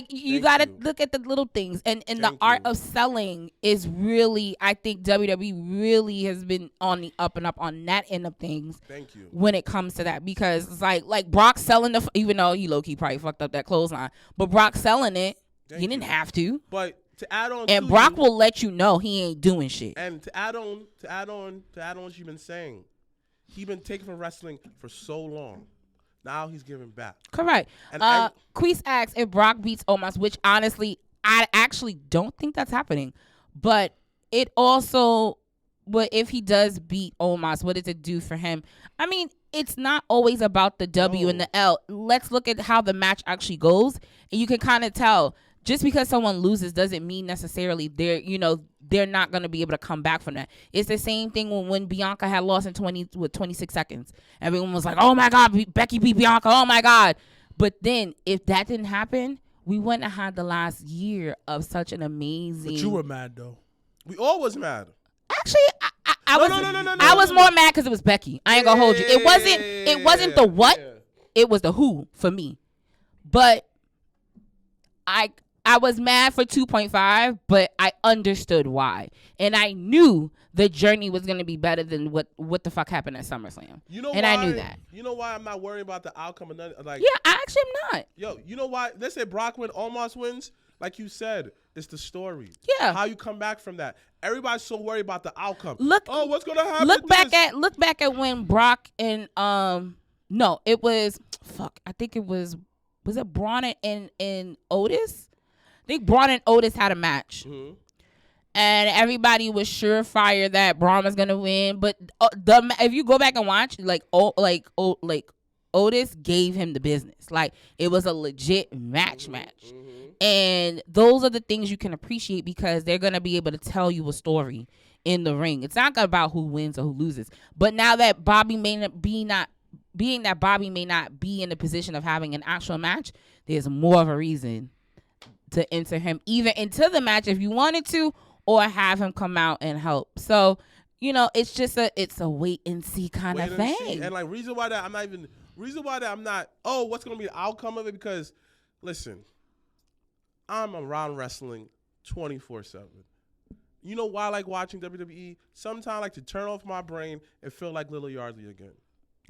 You got to look at the little things. And the art of selling is really, I think WWE really has been on the up and up on that end of things. Thank you. When it comes to that. Because it's like Brock selling even though he low-key probably fucked up that clothesline, but Brock selling it, he didn't have to. But to add on, and Brock will let you know he ain't doing shit. And to add on what you've been saying, he been taken from wrestling for so long. Now he's giving back. Correct. And Queese asks if Brock beats Omos, which honestly I actually don't think that's happening. But if he does beat Omos, what does it do for him? I mean, it's not always about the W and the L. Let's look at how the match actually goes, and you can kind of tell. Just because someone loses doesn't mean necessarily they're not going to be able to come back from that. It's the same thing when Bianca had lost in 26 seconds. Everyone was like, oh my God, Becky beat Bianca. Oh my God. But then if that didn't happen, we wouldn't have had the last year of such an amazing. But you were mad though. We all was mad. Actually, I was more mad because it was Becky. I ain't gonna hold you. It wasn't the what, it was the who for me. But I was mad for 2.5, but I understood why. And I knew the journey was going to be better than what the fuck happened at SummerSlam. I knew that. You know why I'm not worried about the outcome? I actually am not. Yo, you know why? Let's say Brock Omos wins. Like you said, it's the story. Yeah. How you come back from that. Everybody's so worried about the outcome. What's going to happen? Look back at when Brock and, no, it was, I think it was it Braun and Otis? I think Braun and Otis had a match. Mm-hmm. And everybody was surefire that Braun was gonna win. But if you go back and watch, Otis gave him the business. Like, it was a legit match. Mm-hmm. And those are the things you can appreciate because they're gonna be able to tell you a story in the ring. It's not about who wins or who loses. But now that Bobby may not be in the position of having an actual match, there's more of a reason to enter him either into the match if you wanted to, or have him come out and help. So, it's just it's a wait and see kind of thing. And reason why that I'm not, what's going to be the outcome of it? Because listen, I'm around wrestling 24/7. You know why I like watching WWE? Sometimes I like to turn off my brain and feel like Lil Yardley again.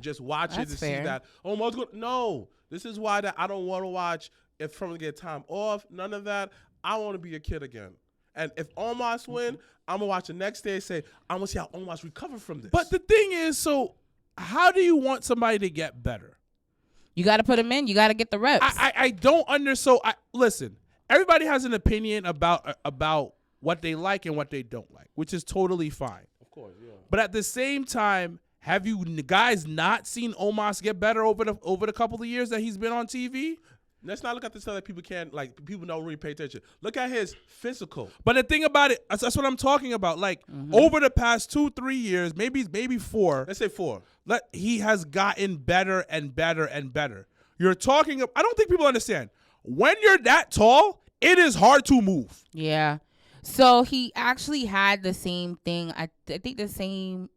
Just watch it to see that. Oh, no, this is why that I don't want to watch if from to get time off. None of that. I want to be a kid again. And if Omos win, I'm going to watch the next day and say, I'm going to see how Omos recover from this. But the thing is, so how do you want somebody to get better? You got to put them in. You got to get the reps. I don't listen, everybody has an opinion about what they like and what they don't like, which is totally fine. Of course, yeah. But at the same time, have you guys not seen Omos get better over the couple of years that he's been on TV? Let's not look at the stuff that people people don't really pay attention. Look at his physical. But the thing about it, that's what I'm talking about. Like over the past 2-3 years, maybe 4. Let's say 4. He has gotten better and better and better. You're talking. I don't think people understand. When you're that tall, it is hard to move. Yeah. So he actually had the same thing. I think the same.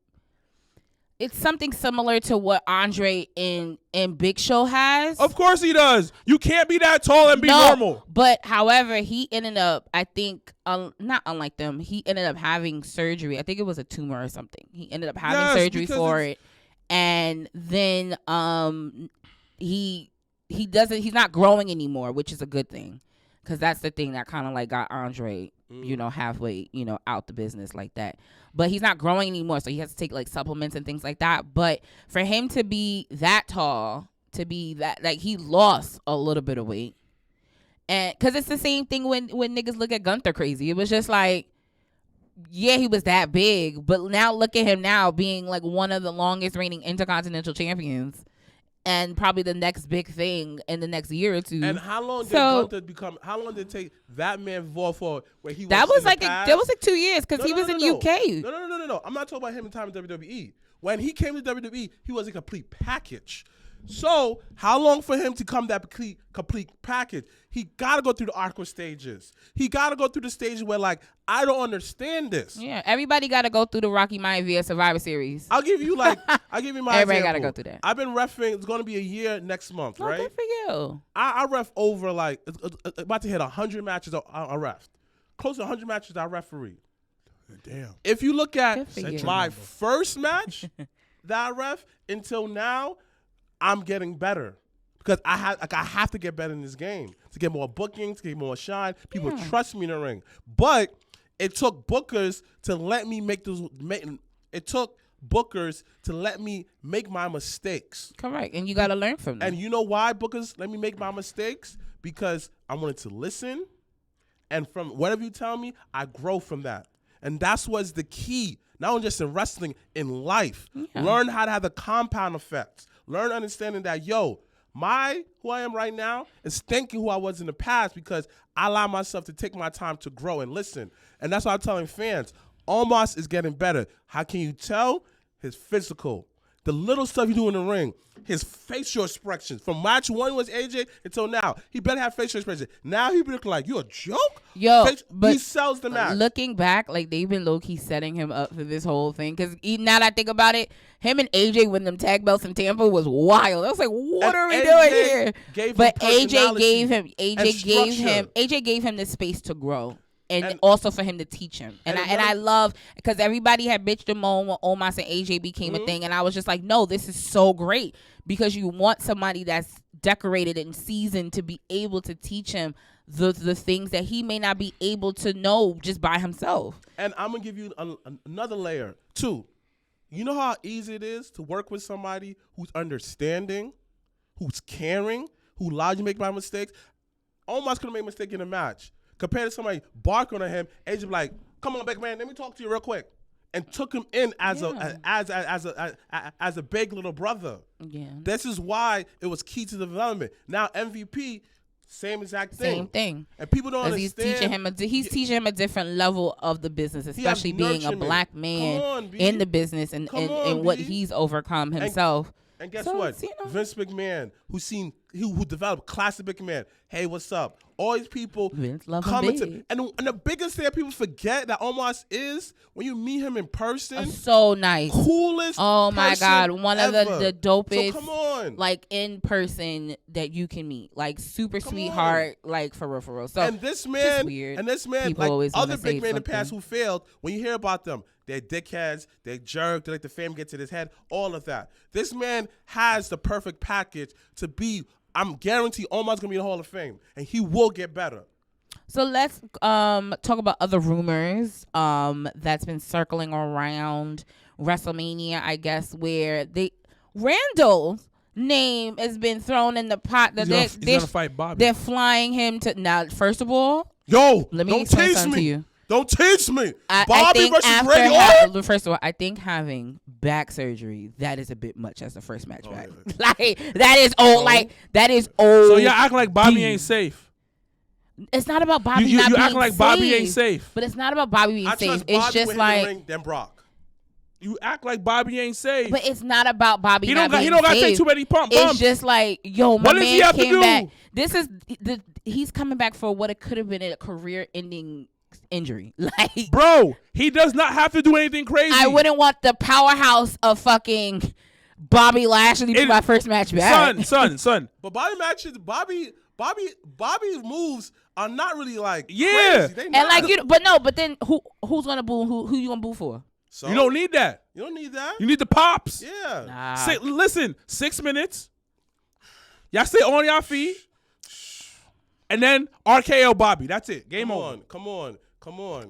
It's something similar to what Andre in Big Show has. Of course he does. You can't be that tall and be normal. But however, he ended up, I think, not unlike them, he ended up having surgery. I think it was a tumor or something. He ended up having surgery for it. And then he's not growing anymore, which is a good thing. Because that's the thing that kind of like got Andre, halfway, out the business like that. But he's not growing anymore, so he has to take like supplements and things like that. But for him to be that tall, to be that, like, he lost a little bit of weight. And because it's the same thing when niggas look at Gunther crazy. It was just like, yeah, he was that big, but now look at him now being like one of the longest reigning intercontinental champions. And probably the next big thing in the next year or two. And how long did Gunther become? How long did it take that man evolve for where he was? That was like 2 years because he was in UK. No. I'm not talking about him in time in WWE. When he came to WWE, he was a complete package. So how long for him to come that complete package? He got to go through the awkward stages. He got to go through the stages where, like, I don't understand this. Yeah, everybody got to go through the Rocky Maivia Survivor Series. I'll give you my everybody got to go through that. I've been reffing. It's going to be a year next month, right? Good for you. I ref over about to hit 100 matches. I ref close to 100 matches. I referee. Damn. If you look at my number. first match that I ref until now, I'm getting better because I have to get better in this game to get more bookings, to get more shine. People trust me in the ring. But it took bookers to let me make those. It took bookers to let me make my mistakes. Correct, and you got to learn from them. And you know why bookers let me make my mistakes? Because I wanted to listen, and from whatever you tell me, I grow from that. And that's what's the key. Not only just in wrestling, in life. Yeah. Learn how to have the compound effects. Learn understanding that, who I am right now is thinking who I was in the past because I allow myself to take my time to grow and listen. And that's why I'm telling fans, Omos is getting better. How can you tell? His physical. The little stuff you do in the ring. His facial expressions. From match 1 was AJ until now. He better have facial expressions. Now he be looking like, you a joke? But he sells the match. Looking back, like, they've been low-key setting him up for this whole thing. Because now that I think about it, him and AJ winning them tag belts in Tampa was wild. I was like, what are we doing here? But AJ gave him the space to grow. And also for him to teach him. And I love, because everybody had bitched him on when Omos and AJ became a thing. And I was just like, no, this is so great. Because you want somebody that's decorated and seasoned to be able to teach him the things that he may not be able to know just by himself. And I'm going to give you another layer, too. You know how easy it is to work with somebody who's understanding, who's caring, who allows you to make my mistakes? Omos could have made a mistake in a match. Compared to somebody barking at him, AJ be like, "Come on, back man, let me talk to you real quick," and took him in as a big little brother. Yeah, this is why it was key to the development. Now MVP, same exact thing. Same thing. And people don't understand. He's teaching him a different level of the business, especially being a black man in the business and what he's overcome himself. And guess what? Vince McMahon, who's seen who developed classic big man. Hey, what's up? All these people Vince love coming him to, and the biggest thing that people forget that Omos is when you meet him in person. So nice, coolest. Oh my God, one ever. of the dopest. So come on, like in person that you can meet, like super sweetheart, like for real. So and this man, People like other big men in the something. past who failed. When you hear about them, they're dickheads, they're jerk, they like the fame gets in his head, all of that. This man has the perfect package to be. I'm guaranteed Omar's gonna be in the Hall of Fame, and he will get better. So let's talk about other rumors that's been circling around WrestleMania, I guess, where Randall's name has been thrown in the pot. That he's gonna fight Bobby. They're flying him to now. First of all, let me don't explain tease something me. to you. Don't tease me. I Bobby think versus Randy first of all, I think having back surgery, that is a bit much as the first match back. Like that is old. Like that is old. So y'all acting like Bobby ain't safe. It's not about Bobby You not being acting like safe. Bobby ain't safe. But it's not about Bobby being I safe. trust It's Bobby just with like him in the ring than Brock. You act like Bobby ain't safe. But it's not about Bobby. He not don't being got to safe. take too many bumps. It's just like, yo, my What does he man have to came do? back. This is he's coming back for what it could have been a career-ending injury. Like, bro, he does not have to do anything crazy. I wouldn't want the powerhouse of fucking Bobby Lashley to my first match back. Son. But Bobby matches, Bobby's moves are not really like Yeah. crazy. They And not. like but then who's gonna boo? Who you gonna boo for? So, You don't need that. You don't need that. You need the pops. Yeah. Nah. Listen, 6 minutes. Y'all stay on y'all feet. And then RKO Bobby. That's it. Game over. Come on.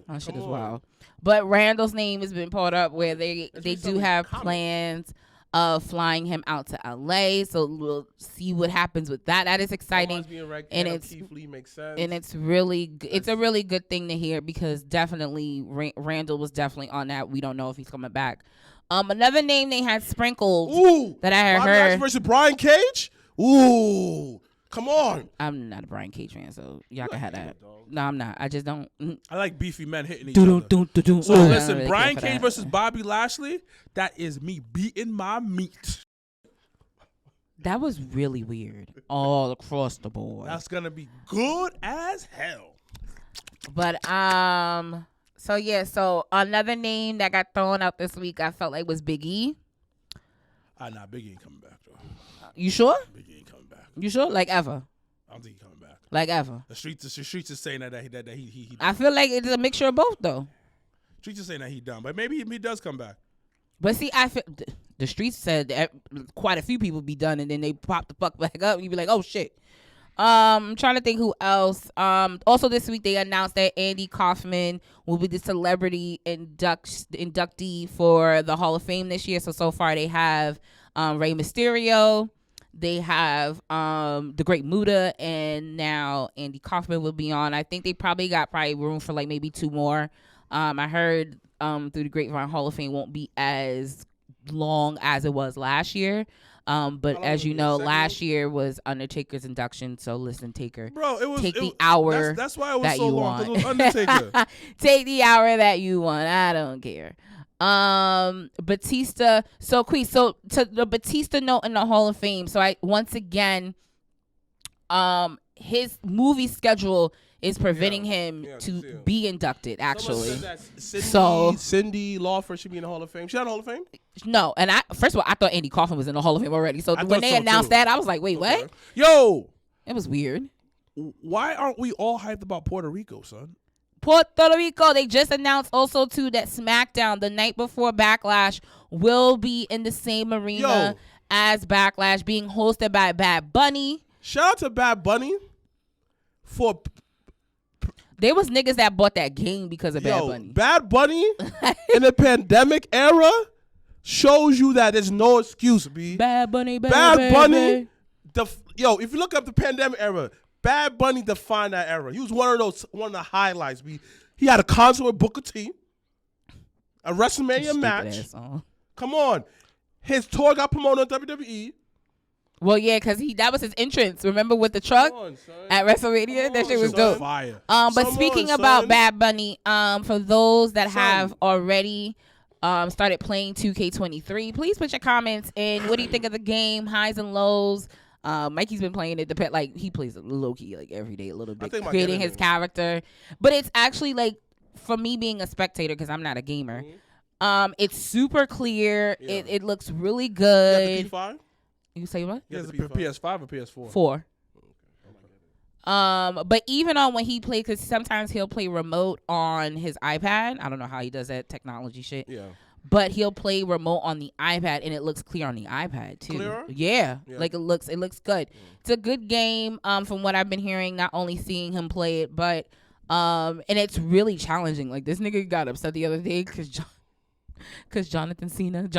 That shit is wild. But Randall's name has been pulled up where they do have plans of flying him out to LA. So we'll see what happens with that. That is exciting. And it's really it's a really good thing to hear because definitely Randall was definitely on that. We don't know if he's coming back. Another name they had sprinkled that I had Bobby heard Lashley versus Brian Cage. Ooh. Come on. I'm not a Brian Cage fan, so y'all can have that. No, I'm not. I just don't. I like beefy men hitting each other. So listen, really Brian care for Cage that. versus Bobby Lashley, that is me beating my meat. That was really weird all across the board. That's going to be good as hell. But so another name that got thrown out this week I felt like was Big E. Nah, Big E ain't coming back, though. You sure? Big E ain't coming back. You sure? Like ever? I don't think he's coming back. Like ever? The streets is saying that he I feel like it's a mixture of both though. Streets is saying that he done, but maybe he does come back. But see, I feel the streets said that quite a few people be done, and then they pop the fuck back up. And you be like, oh shit. I'm trying to think who else. Also this week they announced that Andy Kaufman will be the celebrity inductee for the Hall of Fame this year. So far they have Rey Mysterio, they have the Great Muta, and now Andy Kaufman will be on. I think they probably got room for like maybe 2 more. I heard through the Grapevine Hall of Fame won't be as long as it was last year. But as you know, last year was Undertaker's induction. So listen, Taker. Bro, take the hour. That's why it was so long. Because it was Undertaker. Take the hour that you want. I don't care. Batista. So Queen. So to the Batista note in the Hall of Fame. So once again, his movie schedule is preventing him to be inducted. Actually, Cindy Lawford should be in the Hall of Fame. She in the Hall of Fame? No, and first of all, I thought Andy Kaufman was in the Hall of Fame already. So when they announced that, I was like, wait, what? Yo, it was weird. Why aren't we all hyped about Puerto Rico, son? Puerto Rico, they just announced also too that SmackDown the night before Backlash will be in the same arena as Backlash, being hosted by Bad Bunny. Shout out to Bad Bunny for. There was niggas that bought that game because of Bad Bunny. Bad Bunny in the pandemic era shows you that there's no excuse, B. Bad Bunny. If you look up the pandemic era, Bad Bunny defined that era. He was one of the highlights, B. He had a concert with Booker T, a WrestleMania match. Come on. His tour got promoted on WWE. Well, yeah, because that was his entrance. Remember with the truck at WrestleMania? That shit was dope. Fire. But speaking about Bad Bunny, for those that have already started playing 2K23, please put your comments in. What do you think of the game? Highs and lows. Mikey's been playing it. Like he plays it low key, like every day, a little bit, creating his character. But it's actually like for me being a spectator because I'm not a gamer. It's super clear. Yeah. It looks really good. You have the P5? You say what? He has a PS5 or PS4? 4. But even on when he plays, because sometimes he'll play remote on his iPad. I don't know how he does that technology shit. Yeah. But he'll play remote on the iPad, and it looks clear on the iPad too. Clearer? Yeah. Like it looks good. It's a good game. From what I've been hearing, not only seeing him play it, but and it's really challenging. Like this nigga got upset the other day because Jonathan Cena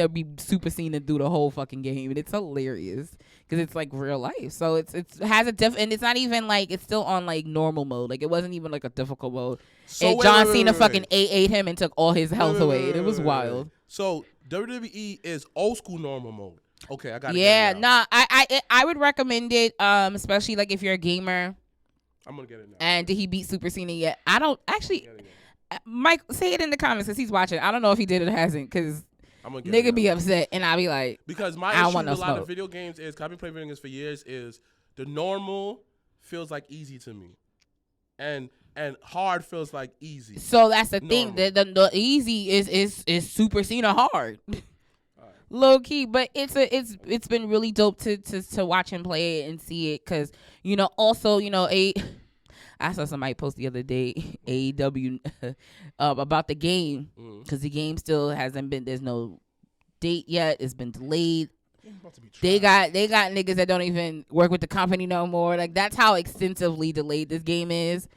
be Super Cena through the whole fucking game, and it's hilarious because it's like real life. So it has a and it's not even like it's still on like normal mode. Like it wasn't even like a difficult mode. So and John Cena fucking ate him and took all his health away. It was wild. So WWE is old school normal mode. Okay, I got it. Yeah, nah, I would recommend it, especially like if you're a gamer. I'm gonna get it now. And did he beat Super Cena yet? I don't actually. Mike, say it in the comments because he's watching. I don't know if he did or hasn't because nigga be upset and I'll be like, because my issue with a lot of video games is, cause I've been playing video games for years, is the normal feels like easy to me, and hard feels like easy. So that's the thing. The easy is Super Cena hard, low key. But it's been really dope to watch him play it and see it because also I saw somebody post the other day AEW about the game because the game still hasn't been. There's no date yet. It's been delayed. They got niggas that don't even work with the company no more. Like that's how extensively delayed this game is.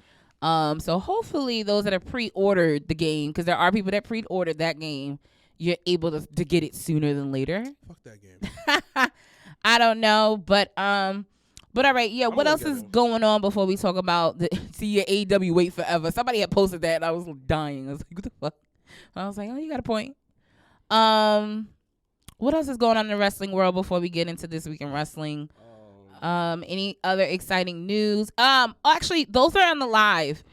So hopefully those that have pre-ordered the game, because there are people that pre-ordered that game, you're able to get it sooner than later. Fuck that game. I don't know, but all right, yeah. What else is going on before we talk about see your AEW wait forever? Somebody had posted that and I was dying. I was like, what the fuck? I was like, oh, you got a point. What else is going on in the wrestling world before we get into this week in wrestling? Any other exciting news? Actually, those are on the live.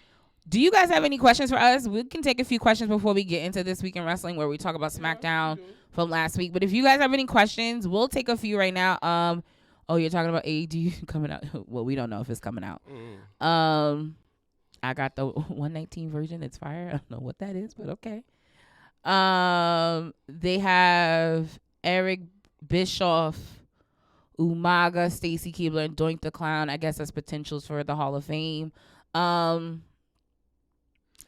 Do you guys have any questions for us? We can take a few questions before we get into this week in wrestling where we talk about SmackDown from last week. But if you guys have any questions, we'll take a few right now. Oh, you're talking about AED coming out. Well, we don't know if it's coming out. I got the 119 version. It's fire. I don't know what that is, but okay. They have Eric Bischoff, Umaga, Stacy Keibler, and Doink the Clown. I guess that's potentials for the Hall of Fame.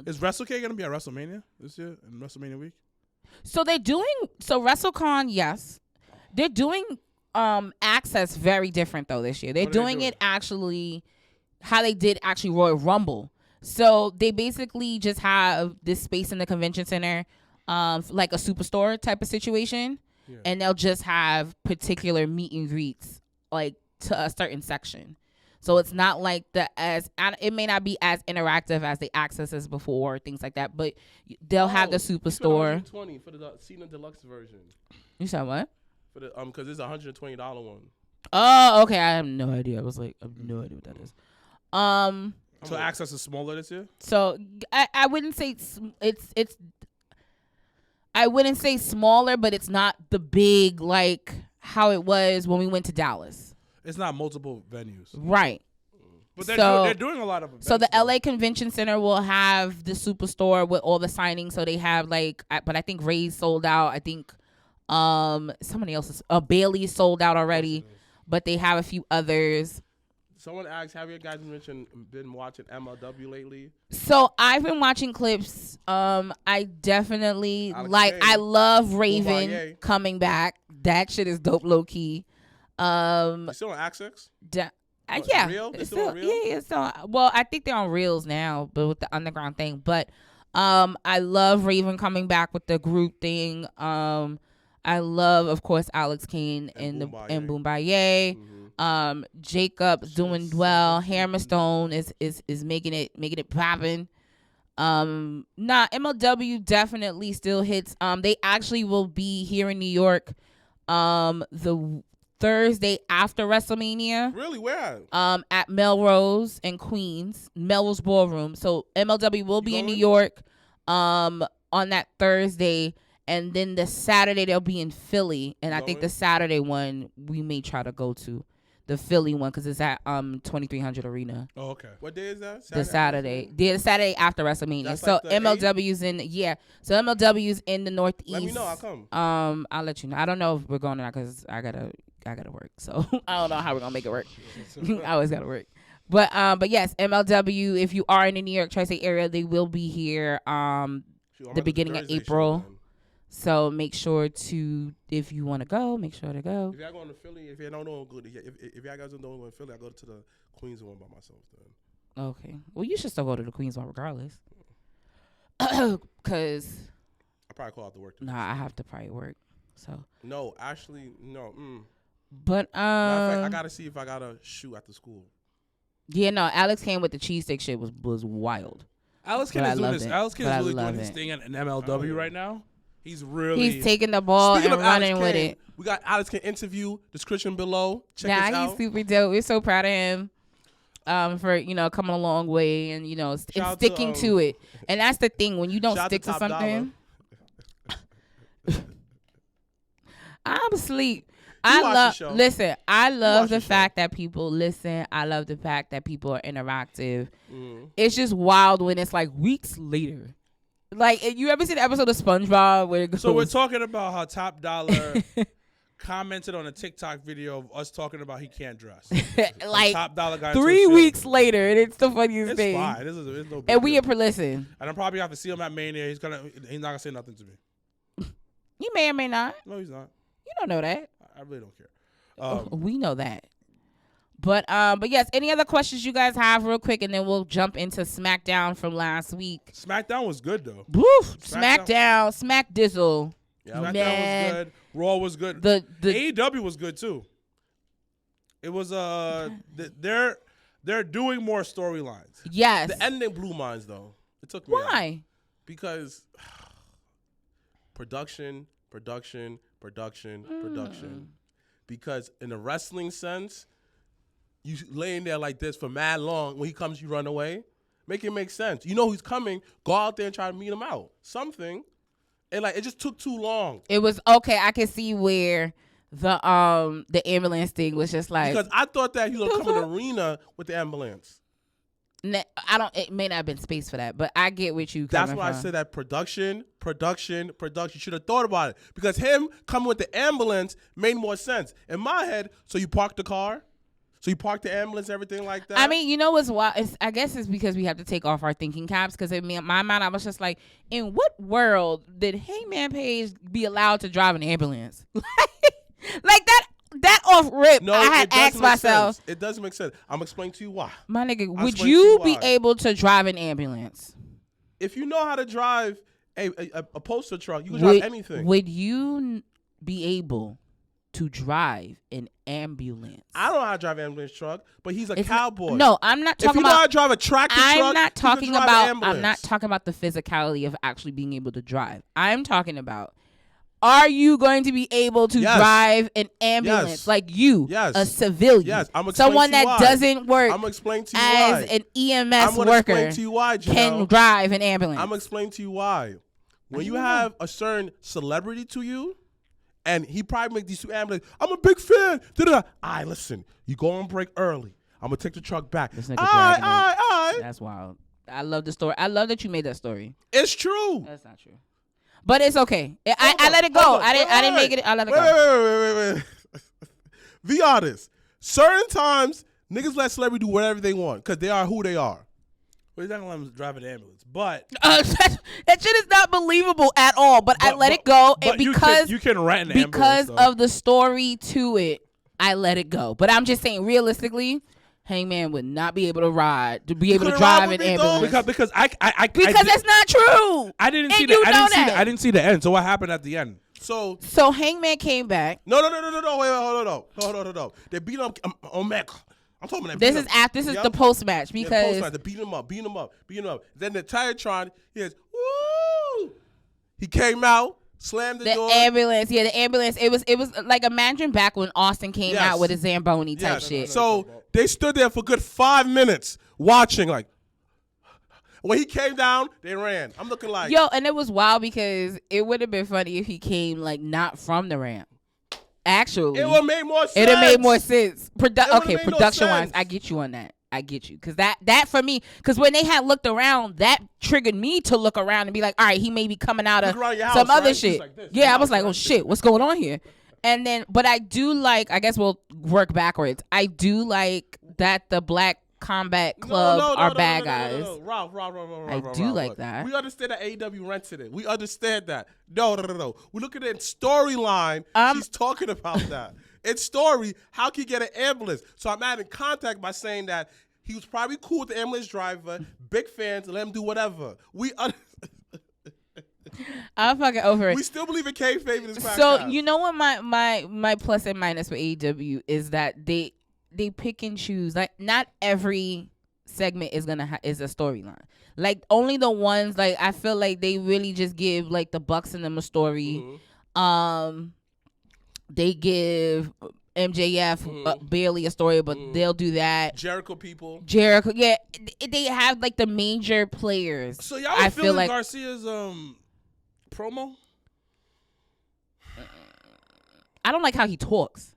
Is WrestleK going to be at WrestleMania this year in WrestleMania week? So they're doing WrestleCon, yes. They're doing access very different though this year. They're doing it actually how they did actually Royal Rumble. So they basically just have this space in the convention center, like a superstore type of situation, and they'll just have particular meet and greets like to a certain section. So it's not like it may not be as interactive as the access as before, things like that, but they'll have the superstore. $120 for the Cena Deluxe version. You said what? For the because it's $120 one. Oh, okay. I have no idea. I was like, I have no idea what that is. So access is smaller this year. So I wouldn't say it's. I wouldn't say smaller, but it's not the big like how it was when we went to Dallas. It's not multiple venues, right? But they're doing a lot of events. So the LA Convention Center will have the superstore with all the signings. So they have but I think Ray's sold out. I think. Somebody else's Bailey sold out already, but they have a few others. Someone asked, have you guys been watching MLW lately? So I've been watching clips. I definitely I love Raven coming back. That shit is dope, low key. You still on Access? Yeah. Real? It's still on Real? Yeah, so well, I think they're on Reels now, but with the underground thing. But I love Raven coming back with the group thing. I love, of course, Alex Kane and Boombaye. Jacob doing well. Hammerstone is making it popping. MLW definitely still hits. They actually will be here in New York the Thursday after WrestleMania. Really? Where at? At Melrose in Queens, Melrose Ballroom. So MLW will be in New York on that Thursday. And then the Saturday they'll be in Philly, and I think the Saturday one we may try to go to. the Philly one because it's at 2300 Arena. Oh, okay. What day is that? The Saturday. The Saturday after WrestleMania. That's So like the MLW's So MLW's in the Northeast. Let me know. I'll come. I'll let you know. I don't know if we're going or not because I gotta work. So I don't know how we're gonna make it work. I always gotta work. But yes, MLW. If you are in the New York tri-state area, they will be here the beginning of April. So make sure to, if you want to go, make sure to go. If y'all going to Philly, if y'all don't know, good. If y'all guys don't know in Philly, I go to the Queens one by myself. Then. Okay. Well, you should still go to the Queens one regardless. Cause I probably call out the work. Nah, I have to probably work. So. No, actually, no. But matter of fact, I gotta see if I gotta shoot at the school. Yeah, no. Alex came with the cheesesteak shit was wild. Alex Kidd is doing this. Alex Kidd is really doing his thing in MLW right now. He's taking the ball and running with it. We got Alex Kidd interview, description below. Check this out. He's super dope. We're so proud of him for, coming a long way and, and sticking to it. And that's the thing. When you don't stick to something. I'm asleep. I love the fact that people listen. I love the fact that people are interactive. It's just wild when it's like weeks later. Like, you ever see the episode of SpongeBob where it goes? So we're talking about how Top Dollar commented on a TikTok video of us talking about he can't dress. Like Top Dollar guy 3 weeks later, and it's the funniest thing. It's fine. It's no big and we deal. listen. And I'm probably have to see him at Mania. He's not gonna say nothing to me. You may or may not. No, he's not. You don't know that. I really don't care. We know that. But yes, any other questions you guys have real quick, and then we'll jump into SmackDown from last week. SmackDown was good though. Woof! SmackDown, Smack Dizzle. Yeah, SmackDown was good. Raw was good. The AEW was good too. It was they're doing more storylines. Yes. The ending blew minds though. It took me Why? Out. Because production. Because in the wrestling sense, you laying there like this for mad long. When he comes, you run away. Make it make sense. You know he's coming. Go out there and try to meet him out. Something. And it just took too long. It was okay. I can see where the ambulance thing was just like, because I thought that he was gonna come in the arena with the ambulance. It may not have been space for that, but I get what you. That's why I said that production. You should have thought about it, because him coming with the ambulance made more sense in my head. So you parked the car, so you parked the ambulance, everything like that. I mean, you know what's wild? I guess it's because we have to take off our thinking caps. Because in my mind, I was just like, in what world did Hangman Page be allowed to drive an ambulance? Like that off rip, no, I had asked myself. It doesn't make sense. I'm explaining to you why. My nigga, would you be able to drive an ambulance? If you know how to drive a poster truck, you can drive anything. Would you be able to drive an ambulance? I don't know how to drive an ambulance truck, but he's a cowboy. No, I'm not talking about. If you know how to drive a tractor truck, I'm not talking about. I'm not talking about the physicality of actually being able to drive. I'm talking about. Are you going to be able to drive an ambulance like you, a civilian? Yes, I'm someone that why. Doesn't work I'm explaining to you as why. an EMS worker to you why, can drive an ambulance. I'm explaining to you why. When you have a certain celebrity to you, and he probably make these two ambulances, I'm a big fan. All right, listen, you go on break early. I'm going to take the truck back. All right. That's wild. I love the story. I love that you made that story. It's true. That's not true. But it's okay. I let it go. I didn't make it. I let it go. Wait. Be honest. Certain times, niggas let celebrity do whatever they want because they are who they are. Well, he's not going to let him drive an ambulance. But that shit is not believable at all. But I let it go. And because you can rent an ambulance. Because of the story to it, I let it go. But I'm just saying, realistically, Hangman would not be able to drive an ambulance because that's not true. I didn't see I didn't see the end. So what happened at the end? So Hangman came back. No. Wait, hold on. They beat up Omega. I'm talking about that. This is the post match because they beat him up. Then the Titantron, woo! He came out. Slammed the door. Ambulance. Yeah, the ambulance. It was like, imagine back when Austin came out with a Zamboni type shit. So they stood there for a good 5 minutes watching. Like, when he came down, they ran. I'm looking like, and it was wild because it would have been funny if he came like not from the ramp. Actually, it would have made more sense. It would have made more sense. Okay, made no production-wise, sense. I get you on that. I get you. Because that for me, because when they had looked around, that triggered me to look around and be like, all right, he may be coming out of some other right? shit. Like this, I was like, oh, shit, what's going on here? And then, but I do like, I guess we'll work backwards. I do like that the Black Combat Club are bad guys. Rob, I do like that. We understand that AEW rented it. We understand that. No. We look at it in storyline. She's talking about that. It's story. How can you get an ambulance? So I'm adding contact by saying that he was probably cool with the ambulance driver, big fans, let him do whatever. I'm fucking over it. We still believe in kayfabe in this podcast. So you know what my plus and minus for AEW is that they pick and choose. Like not every segment is is a storyline. Like only the ones like I feel like they really just give like the Bucks and them a story. Mm-hmm. They give MJF barely a story, but they'll do that. Jericho people. Yeah, they have like the major players. So y'all feel like Garcia's promo? I don't like how he talks.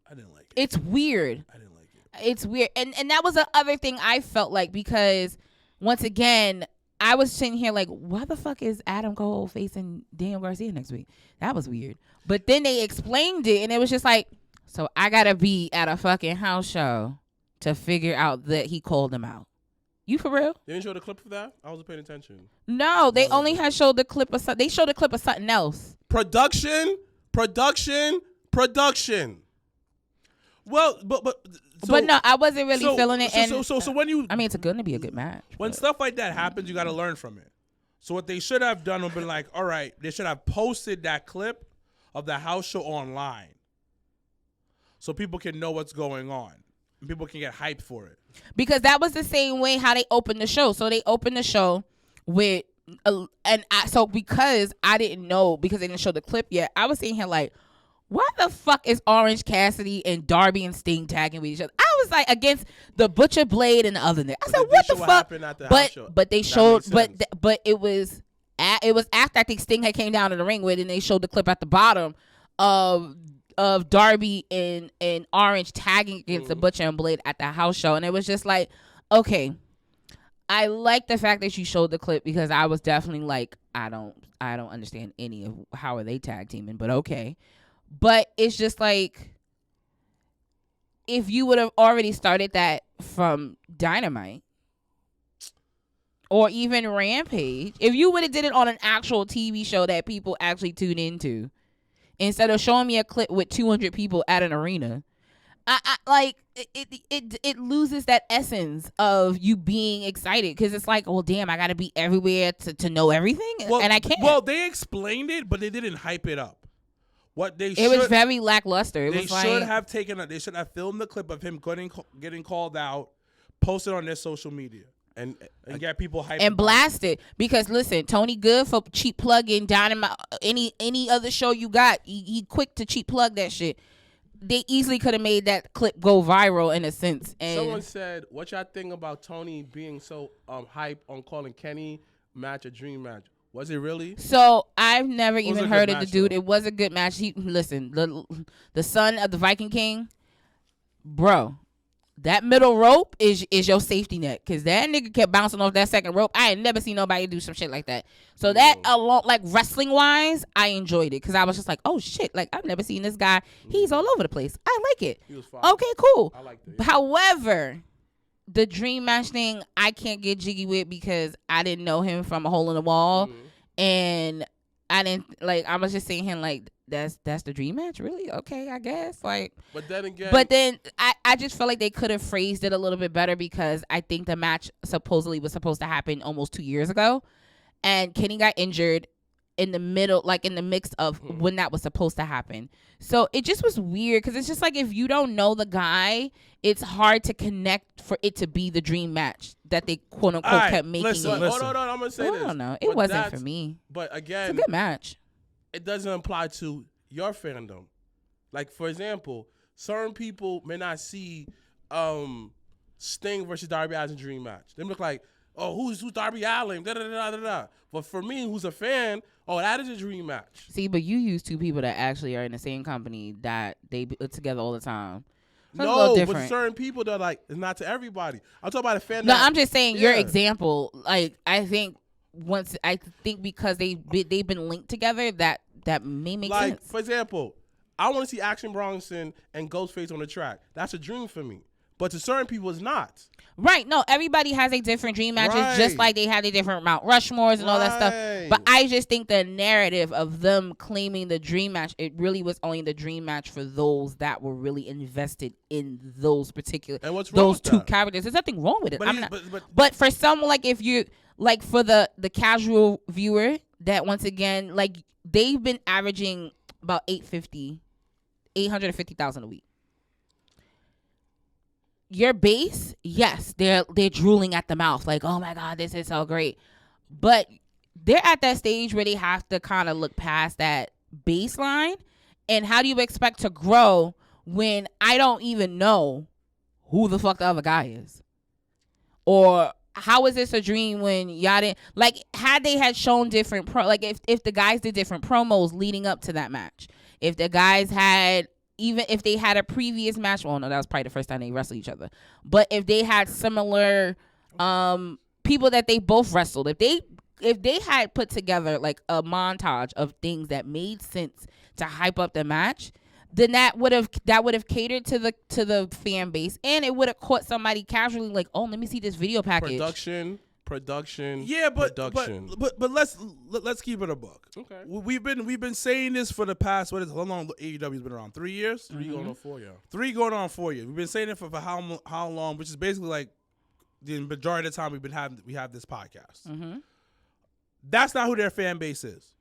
I didn't like it. It's weird. I didn't like it. It's weird. And that was the other thing I felt like because once again, I was sitting here like, why the fuck is Adam Cole facing Daniel Garcia next week? That was weird. But then they explained it and it was just like, so I gotta be at a fucking house show to figure out that he called him out. You for real? They didn't show the clip for that? I wasn't paying attention. No, they only had showed the clip of they showed a clip of something else. Production. Well, but no, I wasn't really feeling it. So when you, I mean, it's going to be a good match. When stuff like that happens, you got to learn from it. So what they should have done would be like, all right, they should have posted that clip of the house show online, so people can know what's going on and people can get hyped for it. Because that was the same way how they opened the show. So they opened the show with, because I didn't know because they didn't show the clip yet, I was sitting here like, why the fuck is Orange Cassidy and Darby and Sting tagging with each other? I was like against the Butcher Blade and the other nigga. I said, what the fuck? But they showed, but it was after I think Sting had came down to the ring with it, and they showed the clip at the bottom of Darby and Orange tagging against the Butcher and Blade at the house show, and it was just like, okay, I like the fact that you showed the clip because I was definitely like, I don't understand any of how are they tag teaming, but okay. But it's just like, if you would have already started that from Dynamite or even Rampage, if you would have did it on an actual TV show that people actually tune into, instead of showing me a clip with 200 people at an arena, I like it loses that essence of you being excited because it's like, well, damn, I got to be everywhere to know everything, and I can't. Well, they explained it, but they didn't hype it up. It was very lackluster. They should have filmed the clip of him getting called out, posted on their social media, and get people hyped and blast it. Because listen, Tony Good for cheap plugging Dynamite, any other show you got, he quick to cheap plug that shit. They easily could have made that clip go viral in a sense. And someone said, "What y'all think about Tony being so hype on calling Kenny match a dream match? Was it really?" So I've never even heard of the dude. It was a good match. The son of the Viking King, bro. That middle rope is your safety net because that nigga kept bouncing off that second rope. I had never seen nobody do some shit like that. So that alone, like wrestling wise, I enjoyed it because I was just like, oh shit, like I've never seen this guy. He's all over the place. I like it. He was fine. Okay, cool. I liked it. However, the dream match thing, I can't get jiggy with because I didn't know him from a hole in the wall, and I didn't like. I was just saying him like that's the dream match, really? Okay, I guess. Like, but then I just felt like they could have phrased it a little bit better because I think the match supposedly was supposed to happen almost 2 years ago, and Kenny got injured in the middle, like in the mix of when that was supposed to happen. So it just was weird because it's just like if you don't know the guy, it's hard to connect for it to be the dream match that they quote unquote kept making. Listen. it. Hold on, I'm gonna say this. I don't know. It wasn't for me. But again, it's a good match. It doesn't apply to your fandom. Like for example, certain people may not see Sting versus Darby as a dream match. They look like oh, who's Darby Allin? Da da da da da. But for me, who's a fan, oh, that is a dream match. See, but you use two people that actually are in the same company that they put together all the time. No, but certain people that like it's not to everybody. I'm talking about a fan. No, I'm just saying your example. Like I think because they've been linked together, that may make sense. Like for example, I want to see Action Bronson and Ghostface on the track. That's a dream for me. But to certain people, it's not. Right. No, everybody has a different dream matches, just like they had a different Mount Rushmores and all that stuff. But I just think the narrative of them claiming the dream match, it really was only the dream match for those that were really invested in those particular, and what's wrong those with two that? characters. There's nothing wrong with it. But, but for someone like if you, like for the casual viewer that once again, like they've been averaging about 850,000 a week. Your base, yes, they're drooling at the mouth like, oh my God, this is so great. But they're at that stage where they have to kind of look past that baseline. And how do you expect to grow when I don't even know who the fuck the other guy is? Or how is this a dream when y'all didn't, like, had they had shown different if the guys did different promos leading up to that match, if the guys had, even if they had a previous match, well, no, that was probably the first time they wrestled each other. But if they had similar people that they both wrestled, if they had put together like a montage of things that made sense to hype up the match, then that would have catered to the fan base, and it would have caught somebody casually like, oh, let me see this video package. Production. Yeah, but let's keep it a buck. Okay. We've been saying this for the past, how long AEW's been around? 3 years? 3 going on 4, yeah. 3 going on 4 years. We've been saying it for how long, which is basically like the majority of the time we have this podcast. Mm-hmm. That's not who their fan base is.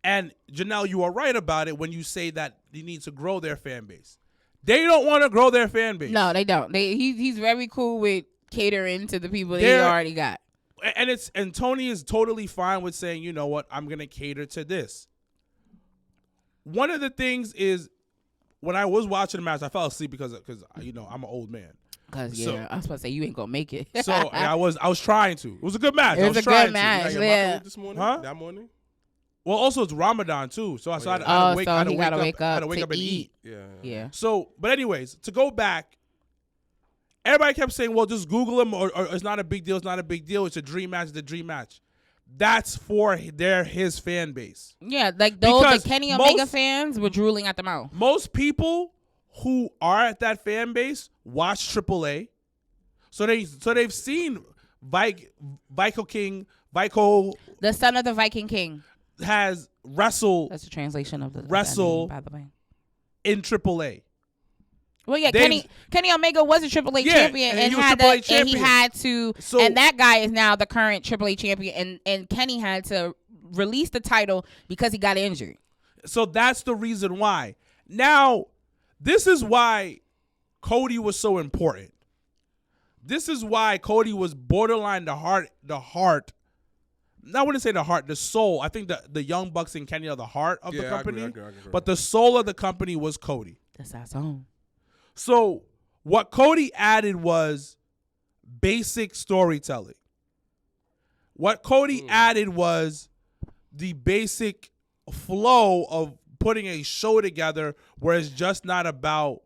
And Janelle, you are right about it when you say that they need to grow their fan base. They don't want to grow their fan base. No, they don't. He's very cool with catering to the people that he already got. And Tony is totally fine with saying, you know what, I'm gonna cater to this. One of the things is when I was watching the match, I fell asleep because I'm an old man. I was about to say you ain't gonna make it. So I was trying to. It was a good match. It was a good match. Yeah. This morning? Huh? That morning? Well, also it's Ramadan too, so I had to wake up and eat. Yeah. So, but anyways, to go back. Everybody kept saying, well, just Google him or it's not a big deal. It's not a big deal. It's a dream match. It's a dream match. That's for his fan base. Yeah, like the Kenny Omega fans were drooling at the mouth. Most people who are at that fan base watch AAA. So they've seen Viking King, the son of the Viking King, has wrestled. That's the translation of the wrestle, by the way. In AAA. Well, yeah, Kenny Omega was a AAA champion and he had to, and that guy is now the current AAA champion, and Kenny had to release the title because he got injured. So that's the reason why. Now, this is why Cody was so important. This is why Cody was borderline the heart. I wouldn't say the heart, the soul. I think the Young Bucks and Kenny are the heart of the company. I agree. But the soul of the company was Cody. That's our song. So what Cody added was basic storytelling. What Cody added was the basic flow of putting a show together where it's just not about